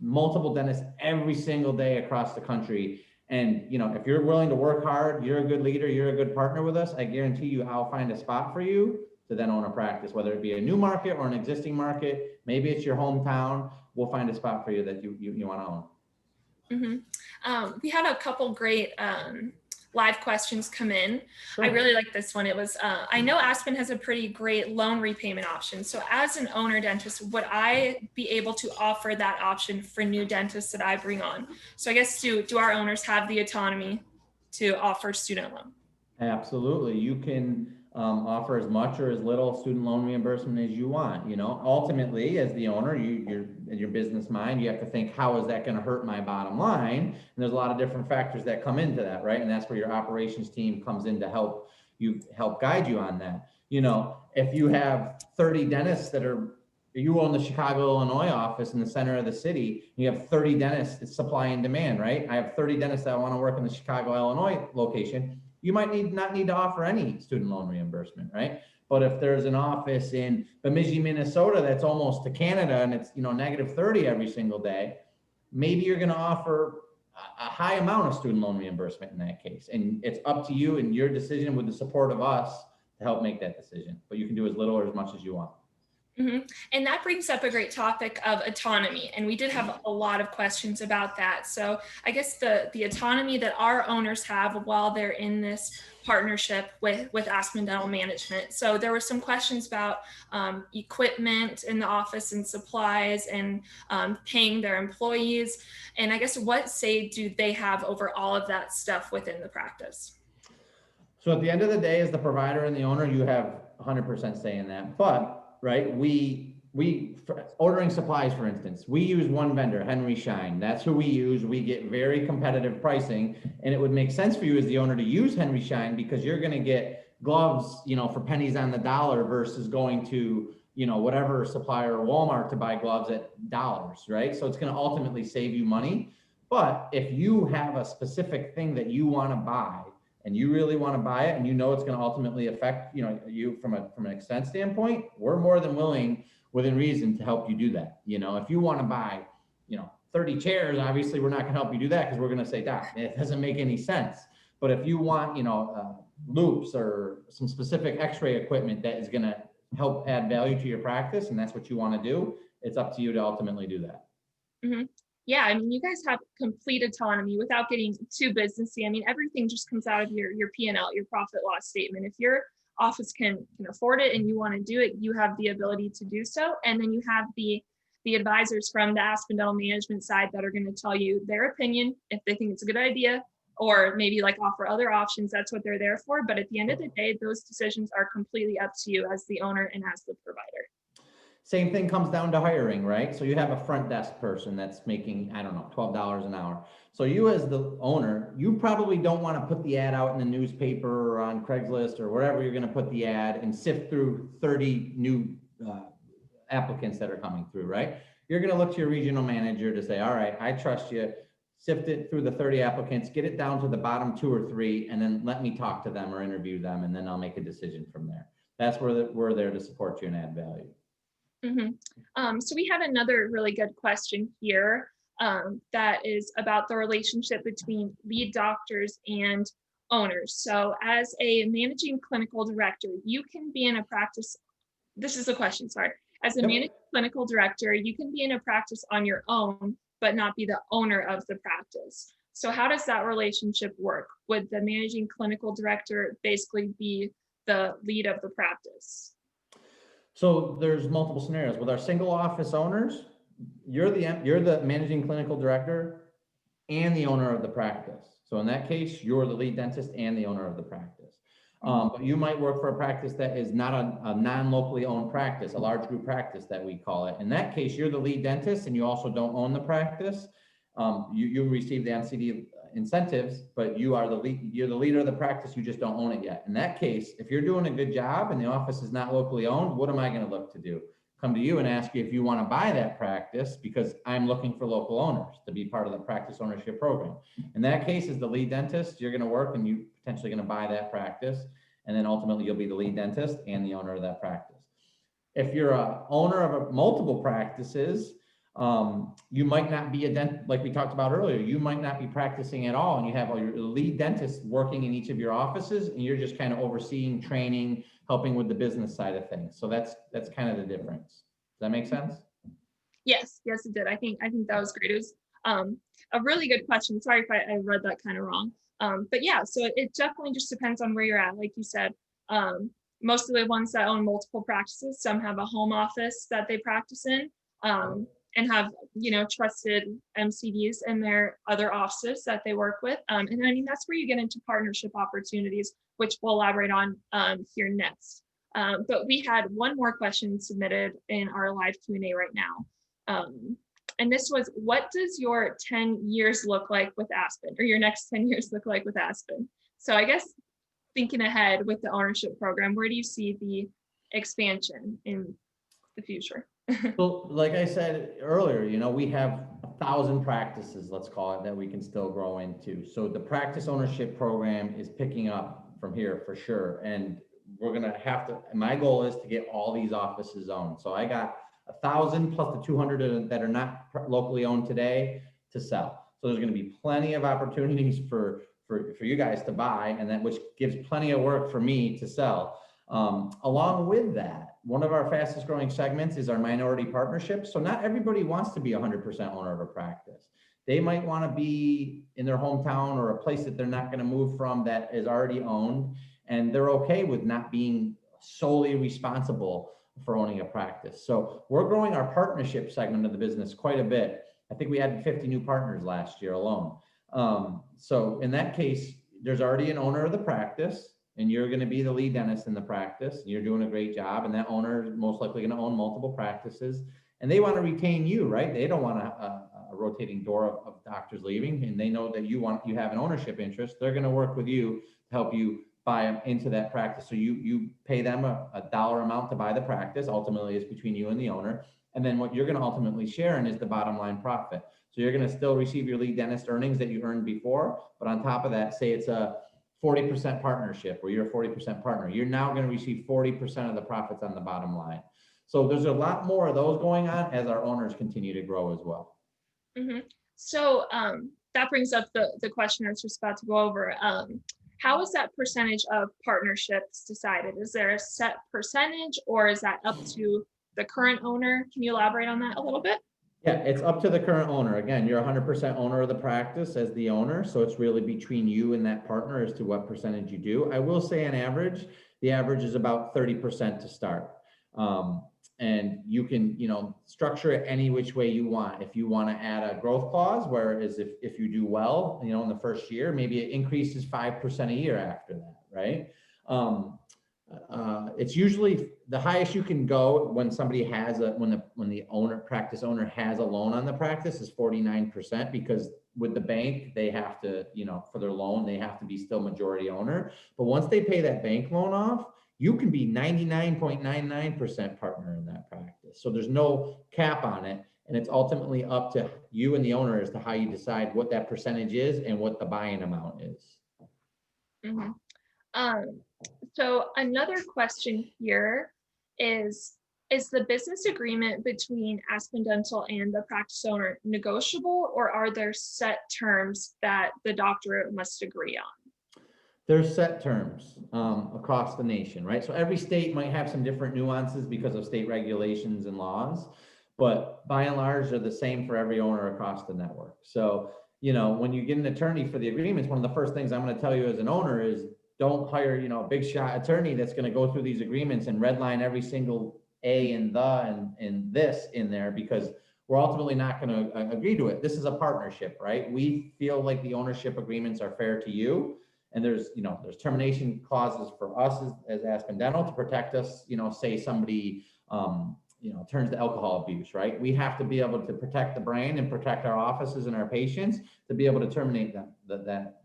multiple dentists every single day across the country. And, if you're willing to work hard, you're a good leader, you're a good partner with us, I guarantee you I'll find a spot for you to then own a practice, whether it be a new market or an existing market. Maybe it's your hometown. We'll find a spot for you that you want to own. We had a couple great live questions come in. Sure. I really like this one. It was, I know Aspen has a pretty great loan repayment option. So as an owner dentist, would I be able to offer that option for new dentists that I bring on? So I guess, do our owners have the autonomy to offer student loan? Absolutely. You can offer as much or as little student loan reimbursement as you want. Ultimately, as the owner, you're in your business mind, you have to think, how is that going to hurt my bottom line? And there's a lot of different factors that come into that, right? And that's where your operations team comes in to help guide you on that. If you have 30 dentists you own the Chicago, Illinois office in the center of the city, you have 30 dentists, it's supply and demand, right? I have 30 dentists that want to work in the Chicago, Illinois location. You might not need to offer any student loan reimbursement, right? But if there's an office in Bemidji, Minnesota, that's almost to Canada and it's, -30 every single day, maybe you're going to offer a high amount of student loan reimbursement in that case. And it's up to you and your decision with the support of us to help make that decision. But you can do as little or as much as you want. And that brings up a great topic of autonomy. And we did have a lot of questions about that. So I guess the autonomy that our owners have while they're in this partnership with Aspen Dental Management. So there were some questions about equipment in the office and supplies and paying their employees. And I guess what say do they have over all of that stuff within the practice? So at the end of the day, as the provider and the owner, you have 100% say in that. But right, for ordering supplies, for instance, we use one vendor, Henry Schein. That's who we use. We get very competitive pricing, and it would make sense for you as the owner to use Henry Schein because you're going to get gloves, for pennies on the dollar versus going to, whatever supplier or Walmart to buy gloves at dollars, right? So it's going to ultimately save you money. But if you have a specific thing that you want to buy and you really want to buy it and it's going to ultimately affect, you from an expense standpoint, we're more than willing within reason to help you do that. If you want to buy, 30 chairs, obviously we're not going to help you do that because we're going to say, Doc, it doesn't make any sense. But if you want, loops or some specific x-ray equipment that is going to help add value to your practice and that's what you want to do, it's up to you to ultimately do that. Yeah, I mean, you guys have complete autonomy without getting too businessy. I mean, everything just comes out of your P&L, your profit loss statement. If your office can afford it and you want to do it, you have the ability to do so. And then you have the advisors from the Aspen Dental Management side that are going to tell you their opinion if they think it's a good idea, or maybe offer other options. That's what they're there for. But at the end of the day, those decisions are completely up to you as the owner and as the provider. Same thing comes down to hiring, right? So you have a front desk person that's making, I don't know, $12 an hour. So you as the owner, you probably don't want to put the ad out in the newspaper or on Craigslist or wherever you're going to put the ad and sift through 30 new applicants that are coming through, right? You're going to look to your regional manager to say, all right, I trust you. Sift it through the 30 applicants, get it down to the bottom 2 or 3, and then let me talk to them or interview them, and then I'll make a decision from there. That's where we're there to support you and add value. So we had another really good question here that is about the relationship between lead doctors and owners. So as a managing clinical director, you can be in a practice. This is a question, sorry. As a managing clinical director, you can be in a practice on your own, but not be the owner of the practice. So how does that relationship work? Would the managing clinical director basically be the lead of the practice? So there's multiple scenarios. With our single office owners, you're the managing clinical director and the owner of the practice. So in that case, you're the lead dentist and the owner of the practice. But you might work for a practice that is not a non-locally owned practice, a large group practice that we call it. In that case, you're the lead dentist and you also don't own the practice. You receive the MCD incentives, but you're the leader of the practice, you just don't own it yet. In that case, if you're doing a good job and the office is not locally owned, what am I going to look to do? Come to you and ask you if you want to buy that practice, because I'm looking for local owners to be part of the practice ownership program. In that case, as the lead dentist, you're going to work and you potentially going to buy that practice. And then ultimately you'll be the lead dentist and the owner of that practice. If you're a owner of multiple practices, you might not be like we talked about earlier, you might not be practicing at all, and you have all your lead dentists working in each of your offices, and you're just kind of overseeing, training, helping with the business side of things. So that's kind of the difference. Does that make sense? Yes, it did. I think that was great. It was a really good question. Sorry if I read that kind of wrong. But yeah, so it definitely just depends on where you're at. Like you said, most of the ones that own multiple practices, some have a home office that they practice in, and have, trusted MCDs in their other offices that they work with. And I mean, that's where you get into partnership opportunities, which we'll elaborate on here next. But we had one more question submitted in our live Q&A right now. And this was, what does your 10 years look like with Aspen, or your next 10 years look like with Aspen? So I guess thinking ahead with the ownership program, where do you see the expansion in the future? So like I said earlier, we have 1,000 practices, let's call it, that we can still grow into. So the practice ownership program is picking up from here for sure. And we're going to have to, my goal is to get all these offices owned. So I got 1,000 plus the 200 that are not locally owned today to sell. So there's going to be plenty of opportunities for you guys to buy, and that which gives plenty of work for me to sell. Along with that, one of our fastest growing segments is our minority partnerships. So not everybody wants to be 100% owner of a practice. They might want to be in their hometown or a place that they're not going to move from that is already owned, and they're okay with not being solely responsible for owning a practice. So we're growing our partnership segment of the business quite a bit. I think we added 50 new partners last year alone. So in that case, there's already an owner of the practice, and you're going to be the lead dentist in the practice. You're doing a great job, and that owner is most likely going to own multiple practices, and they want to retain you, right? They don't want a rotating door of doctors leaving, and they know that you have an ownership interest. They're going to work with you to help you buy them into that practice. So you pay them a dollar amount to buy the practice. Ultimately, it's between you and the owner. And then what you're going to ultimately share in is the bottom line profit. So you're going to still receive your lead dentist earnings that you earned before, but on top of that, say it's a 40% partnership where you're a 40% partner. You're now going to receive 40% of the profits on the bottom line. So there's a lot more of those going on as our owners continue to grow as well. Mm-hmm. So that brings up the question I was just about to go over. How is that percentage of partnerships decided? Is there a set percentage, or is that up to the current owner? Can you elaborate on that a little bit? Yeah, it's up to the current owner. Again, you're 100% owner of the practice as the owner. So it's really between you and that partner as to what percentage you do. I will say on average, the average is about 30% to start. And you can, structure it any which way you want. If you want to add a growth clause, whereas if you do well, in the first year, maybe it increases 5% a year after that, right? It's usually the highest you can go when somebody has when the practice owner has a loan on the practice is 49%, because with the bank, they have to, for their loan, they have to be still majority owner. But once they pay that bank loan off, you can be 99.99% partner in that practice. So there's no cap on it. And it's ultimately up to you and the owner as to how you decide what that percentage is and what the buy-in amount is. Mm-hmm. So another question here is the business agreement between Aspen Dental and the practice owner negotiable, or are there set terms that the doctor must agree on? There's set terms across the nation, right? So every state might have some different nuances because of state regulations and laws, but by and large, they're the same for every owner across the network. So, when you get an attorney for the agreements, one of the first things I'm going to tell you as an owner is don't hire, a big shot attorney that's going to go through these agreements and redline every single A and the and this in there, because we're ultimately not going to agree to it. This is a partnership, right? We feel like the ownership agreements are fair to you. And there's termination clauses for us as Aspen Dental to protect us. Say somebody, turns to alcohol abuse, right? We have to be able to protect the brand and protect our offices and our patients to be able to terminate that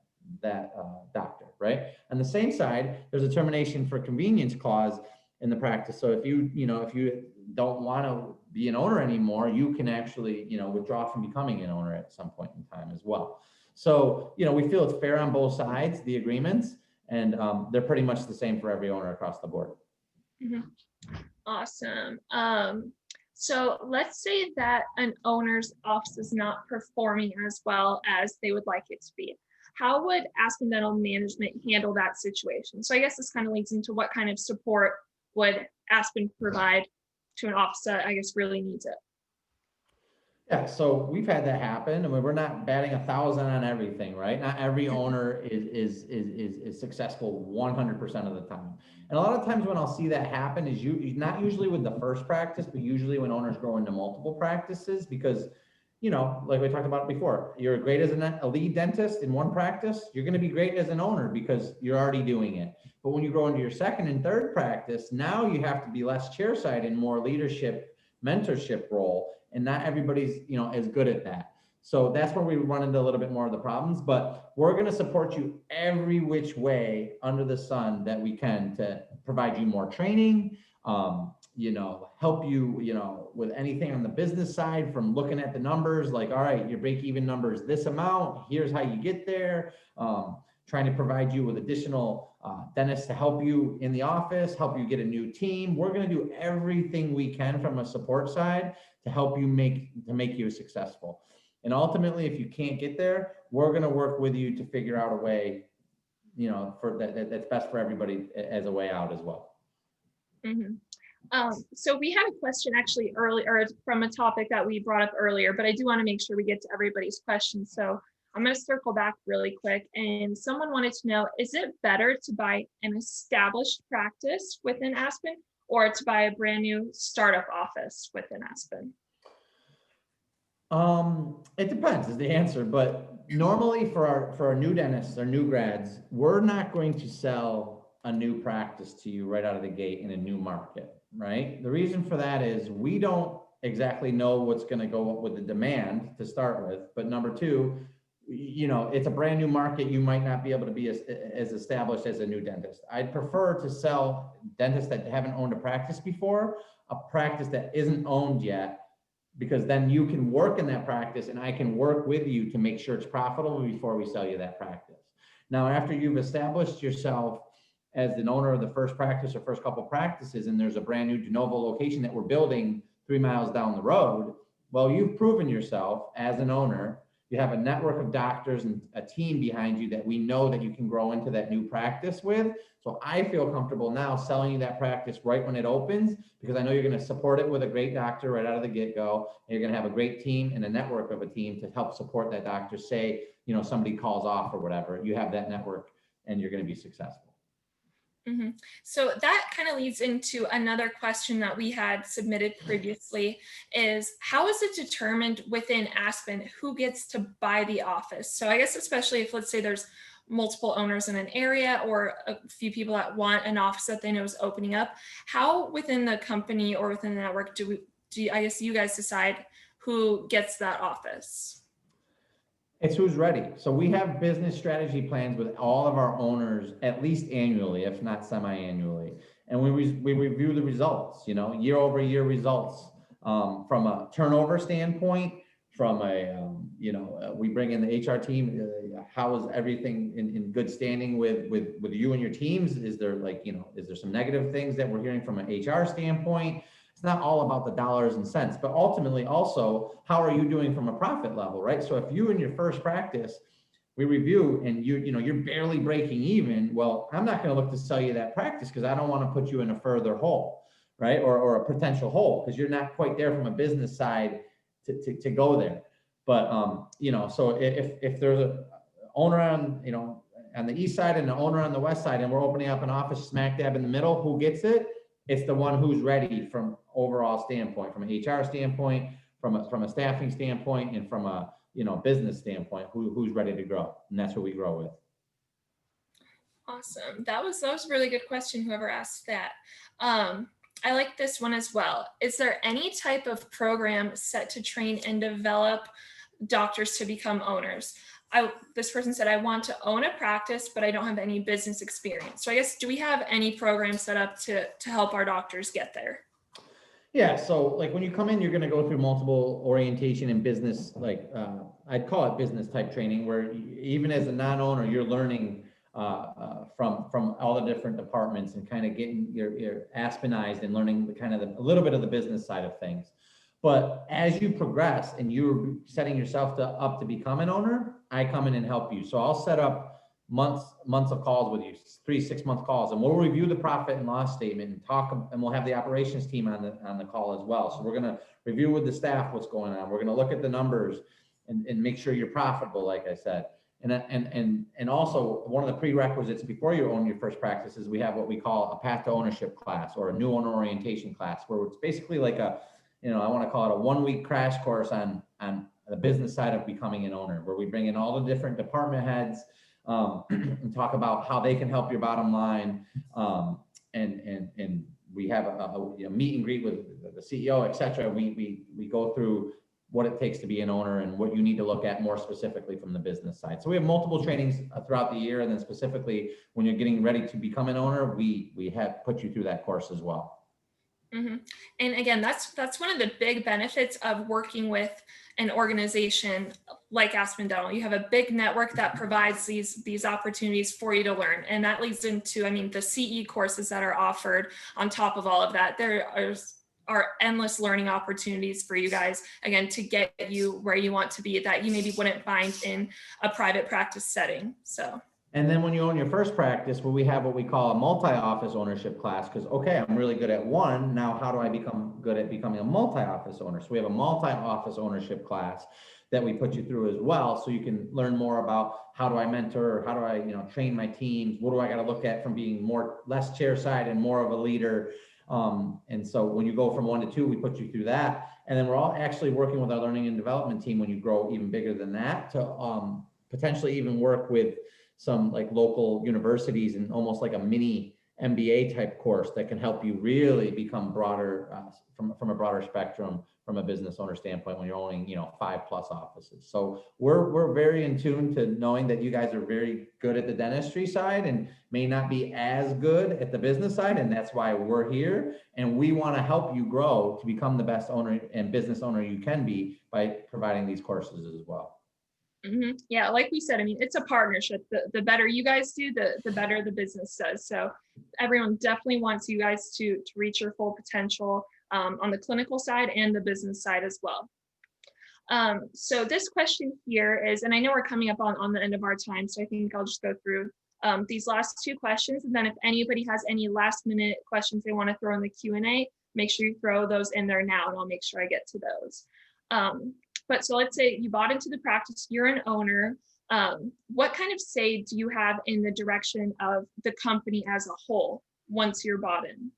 doctor, right? On the same side, there's a termination for convenience clause in the practice. So if you don't want to be an owner anymore, you can actually, withdraw from becoming an owner at some point in time as well. So, we feel it's fair on both sides, the agreements, and they're pretty much the same for every owner across the board. Mm-hmm. Awesome. So let's say that an owner's office is not performing as well as they would like it to be. How would Aspen Dental Management handle that situation? So I guess this kind of leads into what kind of support would Aspen provide to an office that I guess really needs it? Yeah, so we've had that happen. I mean, we're not batting 1,000 on everything, right? Not every owner is successful 100% of the time. And a lot of times when I'll see that happen is not usually with the first practice, but usually when owners grow into multiple practices, because like we talked about before, you're great as a lead dentist in one practice, you're going to be great as an owner because you're already doing it. But when you grow into your second and third practice, now you have to be less chairside and more leadership, mentorship role. And not everybody's, as good at that. So that's where we run into a little bit more of the problems, but we're going to support you every which way under the sun that we can to provide you more training, help you, with anything on the business side, from looking at the numbers, like, all right, your break-even number is this amount, here's how you get there. Trying to provide you with additional dentists to help you in the office, help you get a new team. We're going to do everything we can from a support side to help you make you successful. And ultimately, if you can't get there, we're going to work with you to figure out a way, for that's best for everybody as a way out as well. Mm-hmm. So we had a question actually earlier from a topic that we brought up earlier, but I do want to make sure we get to everybody's questions. So I'm going to circle back really quick. And someone wanted to know, is it better to buy an established practice within Aspen or to buy a brand new startup office within Aspen? It depends is the answer, but normally for our new dentists or new grads, we're not going to sell a new practice to you right out of the gate in a new market, right? The reason for that is we don't exactly know what's going to go up with the demand to start with, but number two, it's a brand new market. You might not be able to be as established as a new dentist. I'd prefer to sell dentists that haven't owned a practice before, a practice that isn't owned yet, because then you can work in that practice and I can work with you to make sure it's profitable before we sell you that practice. Now, after you've established yourself as an owner of the first practice or first couple practices, and there's a brand new de novo location that we're building 3 miles down the road, well, you've proven yourself as an owner. You have a network of doctors and a team behind you that we know that you can grow into that new practice with. So I feel comfortable now selling you that practice right when it opens, because I know you're going to support it with a great doctor right out of the get-go. And you're going to have a great team and a network of a team to help support that doctor. Say, somebody calls off or whatever, you have that network and you're going to be successful. Mm-hmm. So that kind of leads into another question that we had submitted previously is, how is it determined within Aspen who gets to buy the office? So I guess especially if, let's say, there's multiple owners in an area or a few people that want an office that they know is opening up, how within the company or within the network do I guess you guys decide who gets that office? It's who's ready. So we have business strategy plans with all of our owners at least annually, if not semi-annually. And we review the results, year over year results, from a turnover standpoint, from we bring in the HR team. How is everything in good standing with you and your teams? Is there is there some negative things that we're hearing from an HR standpoint? It's not all about the dollars and cents, but ultimately also, how are you doing from a profit level, right? So if you in your first practice, we review and you're barely breaking even, well, I'm not going to look to sell you that practice because I don't want to put you in a further hole, right? Or a potential hole, because you're not quite there from a business side to go there. But, so if there's a owner on the east side and an owner on the west side, and we're opening up an office smack dab in the middle, who gets it? It's the one who's ready from overall standpoint, from an HR standpoint, from a staffing standpoint, and from a business standpoint, who's ready to grow, and that's what we grow with. Awesome. That was a really good question, whoever asked that. I like this one as well. Is there any type of program set to train and develop doctors to become owners? This person said, I want to own a practice, but I don't have any business experience. So I guess, do we have any programs set up to help our doctors get there? Yeah, so like when you come in, you're going to go through multiple orientation and business, like I'd call it business type training, where even as a non-owner, you're learning from all the different departments and kind of getting your Aspenized and learning the kind of a little bit of the business side of things. But as you progress and you're setting yourself up to become an owner, I come in and help you. So I'll set up months of calls with you, 3-6 month calls, and we'll review the profit and loss statement and talk, and we'll have the operations team on the call as well. So we're going to review with the staff what's going on. We're going to look at the numbers and make sure you're profitable, like I said. And also one of the prerequisites before you own your first practice is we have what we call a path to ownership class, or a new owner orientation class, where it's basically like I want to call it a 1-week crash course on the business side of becoming an owner, where we bring in all the different department heads, and talk about how they can help your bottom line. And we have a meet and greet with the CEO, et cetera. We go through what it takes to be an owner and what you need to look at more specifically from the business side. So we have multiple trainings throughout the year. And then specifically when you're getting ready to become an owner, we have put you through that course as well. Mm-hmm. And again, that's one of the big benefits of working with an organization like Aspen Dental. You have a big network that provides these opportunities for you to learn, and that leads into, the CE courses that are offered. On top of all of that, there are endless learning opportunities for you guys, again, to get you where you want to be, that you maybe wouldn't find in a private practice setting. So. And then when you own your first practice, we have what we call a multi-office ownership class, because, okay, I'm really good at one. Now, how do I become good at becoming a multi-office owner? So we have a multi-office ownership class that we put you through as well. So you can learn more about how do I mentor, how do I, train my teams? What do I got to look at from being less chair side and more of a leader? And so when you go from 1 to 2, we put you through that. And then we're all actually working with our learning and development team when you grow even bigger than that to potentially even work with some like local universities and almost like a mini MBA type course that can help you really become broader from a broader spectrum from a business owner standpoint when you're owning 5+ offices. So we're very in tune to knowing that you guys are very good at the dentistry side and may not be as good at the business side, and that's why we're here, and we want to help you grow to become the best owner and business owner you can be by providing these courses as well. Mm-hmm. Yeah, like we said, it's a partnership. The better you guys do, the better the business does. So everyone definitely wants you guys to reach your full potential on the clinical side and the business side as well. So this question here is, and I know we're coming up on the end of our time, so I think I'll just go through these last 2 questions. And then if anybody has any last minute questions they want to throw in the Q&A, make sure you throw those in there now and I'll make sure I get to those. But so let's say you bought into the practice, you're an owner. What kind of say do you have in the direction of the company as a whole once you're bought in?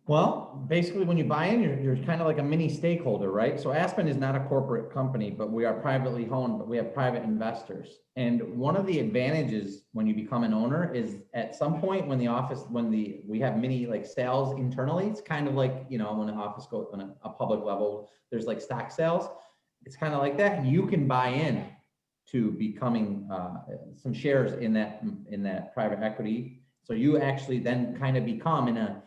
Well, basically when you buy in, you're kind of like a mini stakeholder, right? So Aspen is not a corporate company, but we are privately owned, but we have private investors. And one of the advantages when you become an owner is at some point when we have mini like sales internally, it's kind of like, when an office goes on a public level, there's like stock sales. It's kind of like that. You can buy in to becoming some shares in that private equity. So you actually then kind of become in a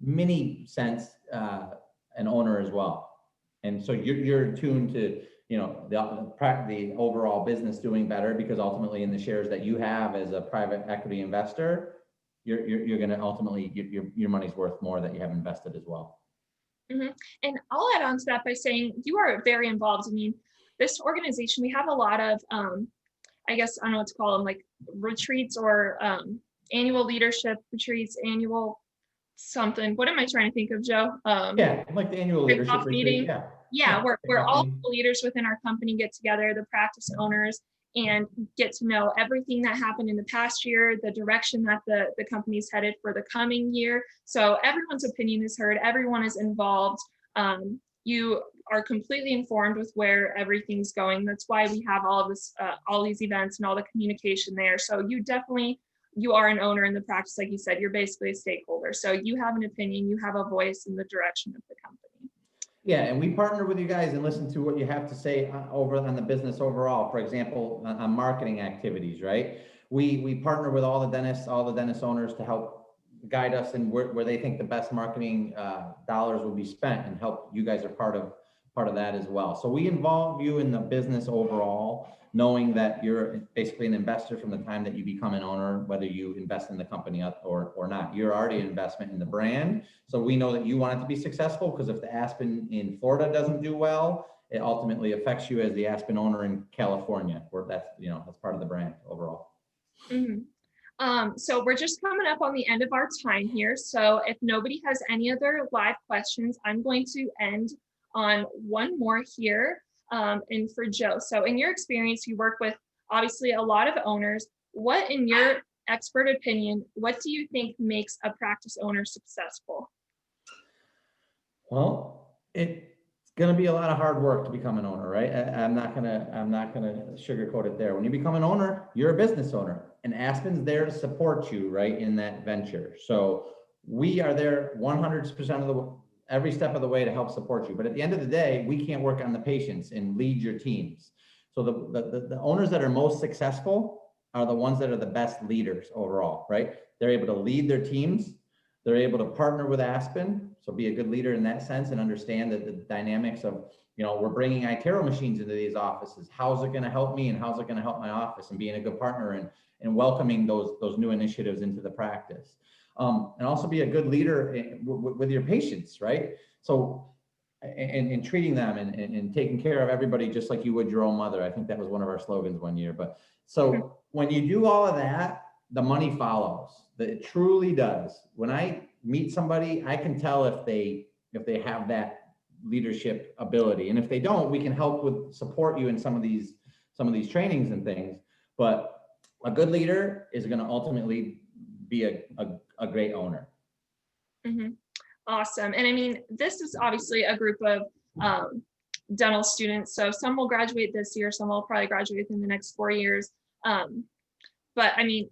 mini sense an owner as well, and so you're tuned to the overall business doing better, because ultimately in the shares that you have as a private equity investor, you're going to ultimately your money's worth more that you have invested as well. Mm-hmm. And I'll add on to that by saying you are very involved. This organization, we have a lot of I guess I don't know what to call them, like retreats or annual leadership retreats, annual something. What am I trying to think of, Joe? Yeah, like the annual leadership meeting. Yeah, where all the leaders within our company get together, the practice owners, and get to know everything that happened in the past year, the direction that the company's headed for the coming year. So everyone's opinion is heard, everyone is involved. You are completely informed with where everything's going. That's why we have all of this, all these events and all the communication there. So you are an owner in the practice. Like you said, you're basically a stakeholder. So you have an opinion, you have a voice in the direction of the company. Yeah, and we partner with you guys and listen to what you have to say over on the business overall. For example, on marketing activities, right? We partner with all the dentists owners to help guide us in where they think the best marketing dollars will be spent, and help. You guys are part of that as well. So we involve you in the business overall, knowing that you're basically an investor from the time that you become an owner, whether you invest in the company or not. You're already an investment in the brand. So we know that you want it to be successful, because if the Aspen in Florida doesn't do well, it ultimately affects you as the Aspen owner in California, where that's part of the brand overall. Mm-hmm. So we're just coming up on the end of our time here. So if nobody has any other live questions, I'm going to end on one more here. And for Joe, so in your experience, you work with obviously a lot of owners. What, in your expert opinion, what do you think makes a practice owner successful? Well, it's going to be a lot of hard work to become an owner, right? I'm not gonna sugarcoat it there. When you become an owner, you're a business owner, and Aspen's there to support you, right, in that venture. So we are there 100% of every step of the way to help support you. But at the end of the day, we can't work on the patients and lead your teams. So the owners that are most successful are the ones that are the best leaders overall, right? They're able to lead their teams. They're able to partner with Aspen, so be a good leader in that sense, and understand that the dynamics of, we're bringing iTero machines into these offices. How's it going to help me, and how's it going to help my office, and being a good partner and welcoming those new initiatives into the practice. And also be a good leader with your patients, right? So, and treating them and taking care of everybody just like you would your own mother. I think that was one of our slogans one year. But so when you do all of that, the money follows. It truly does. When I meet somebody, I can tell if they have that leadership ability, and if they don't, we can help support you in some of these trainings and things. But a good leader is going to ultimately be a great owner. Mm-hmm. Awesome. And I mean, this is obviously a group of dental students. So some will graduate this year, some will probably graduate within the next 4 years. But I mean,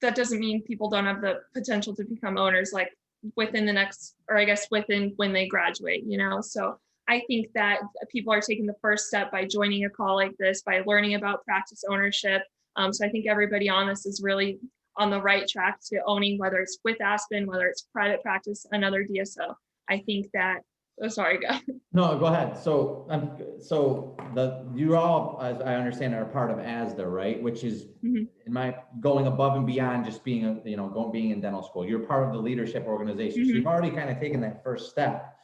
that doesn't mean people don't have the potential to become owners like within the next, or I guess within when they graduate, So I think that people are taking the first step by joining a call like this, by learning about practice ownership. So I think everybody on this is really on the right track to owning, whether it's with Aspen, whether it's private practice, another DSO. I think that, oh, sorry, go. No, go ahead. So, you all, as I understand, are part of ASDA, right? Which is, in my going above and beyond just being being in dental school. You're part of the leadership organization. So you've already kind of taken that first step.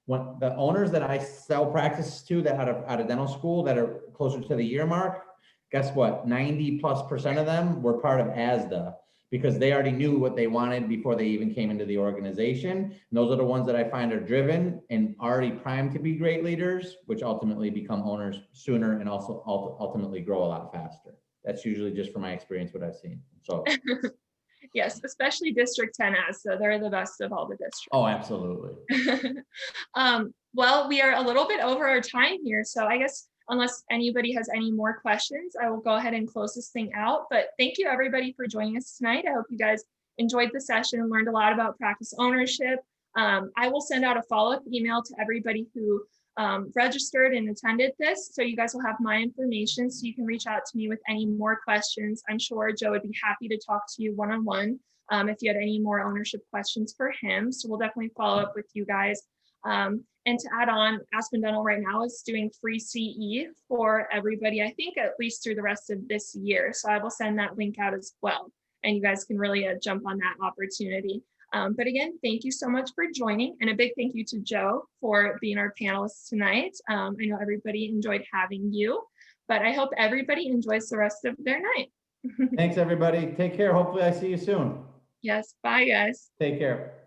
When the owners that I sell practices to that out of dental school that are closer to the year mark, guess what? 90+% of them were part of ASDA, because they already knew what they wanted before they even came into the organization. And those are the ones that I find are driven and already primed to be great leaders, which ultimately become owners sooner and also ultimately grow a lot faster. That's usually just from my experience, what I've seen. So yes, especially District 10 ASDA, they're the best of all the districts. Oh, absolutely. Well, we are a little bit over our time here. So I guess unless anybody has any more questions, I will go ahead and close this thing out. But thank you everybody for joining us tonight. I hope you guys enjoyed the session and learned a lot about practice ownership. I will send out a follow-up email to everybody who registered and attended this. So you guys will have my information, so you can reach out to me with any more questions. I'm sure Joe would be happy to talk to you one-on-one if you had any more ownership questions for him. So we'll definitely follow up with you guys. And to add on, Aspen Dental right now is doing free CE for everybody, I think at least through the rest of this year. So I will send that link out as well. And you guys can really jump on that opportunity. But again, thank you so much for joining. And a big thank you to Joe for being our panelist tonight. I know everybody enjoyed having you, but I hope everybody enjoys the rest of their night. Thanks, everybody. Take care. Hopefully I see you soon. Yes. Bye, guys. Take care.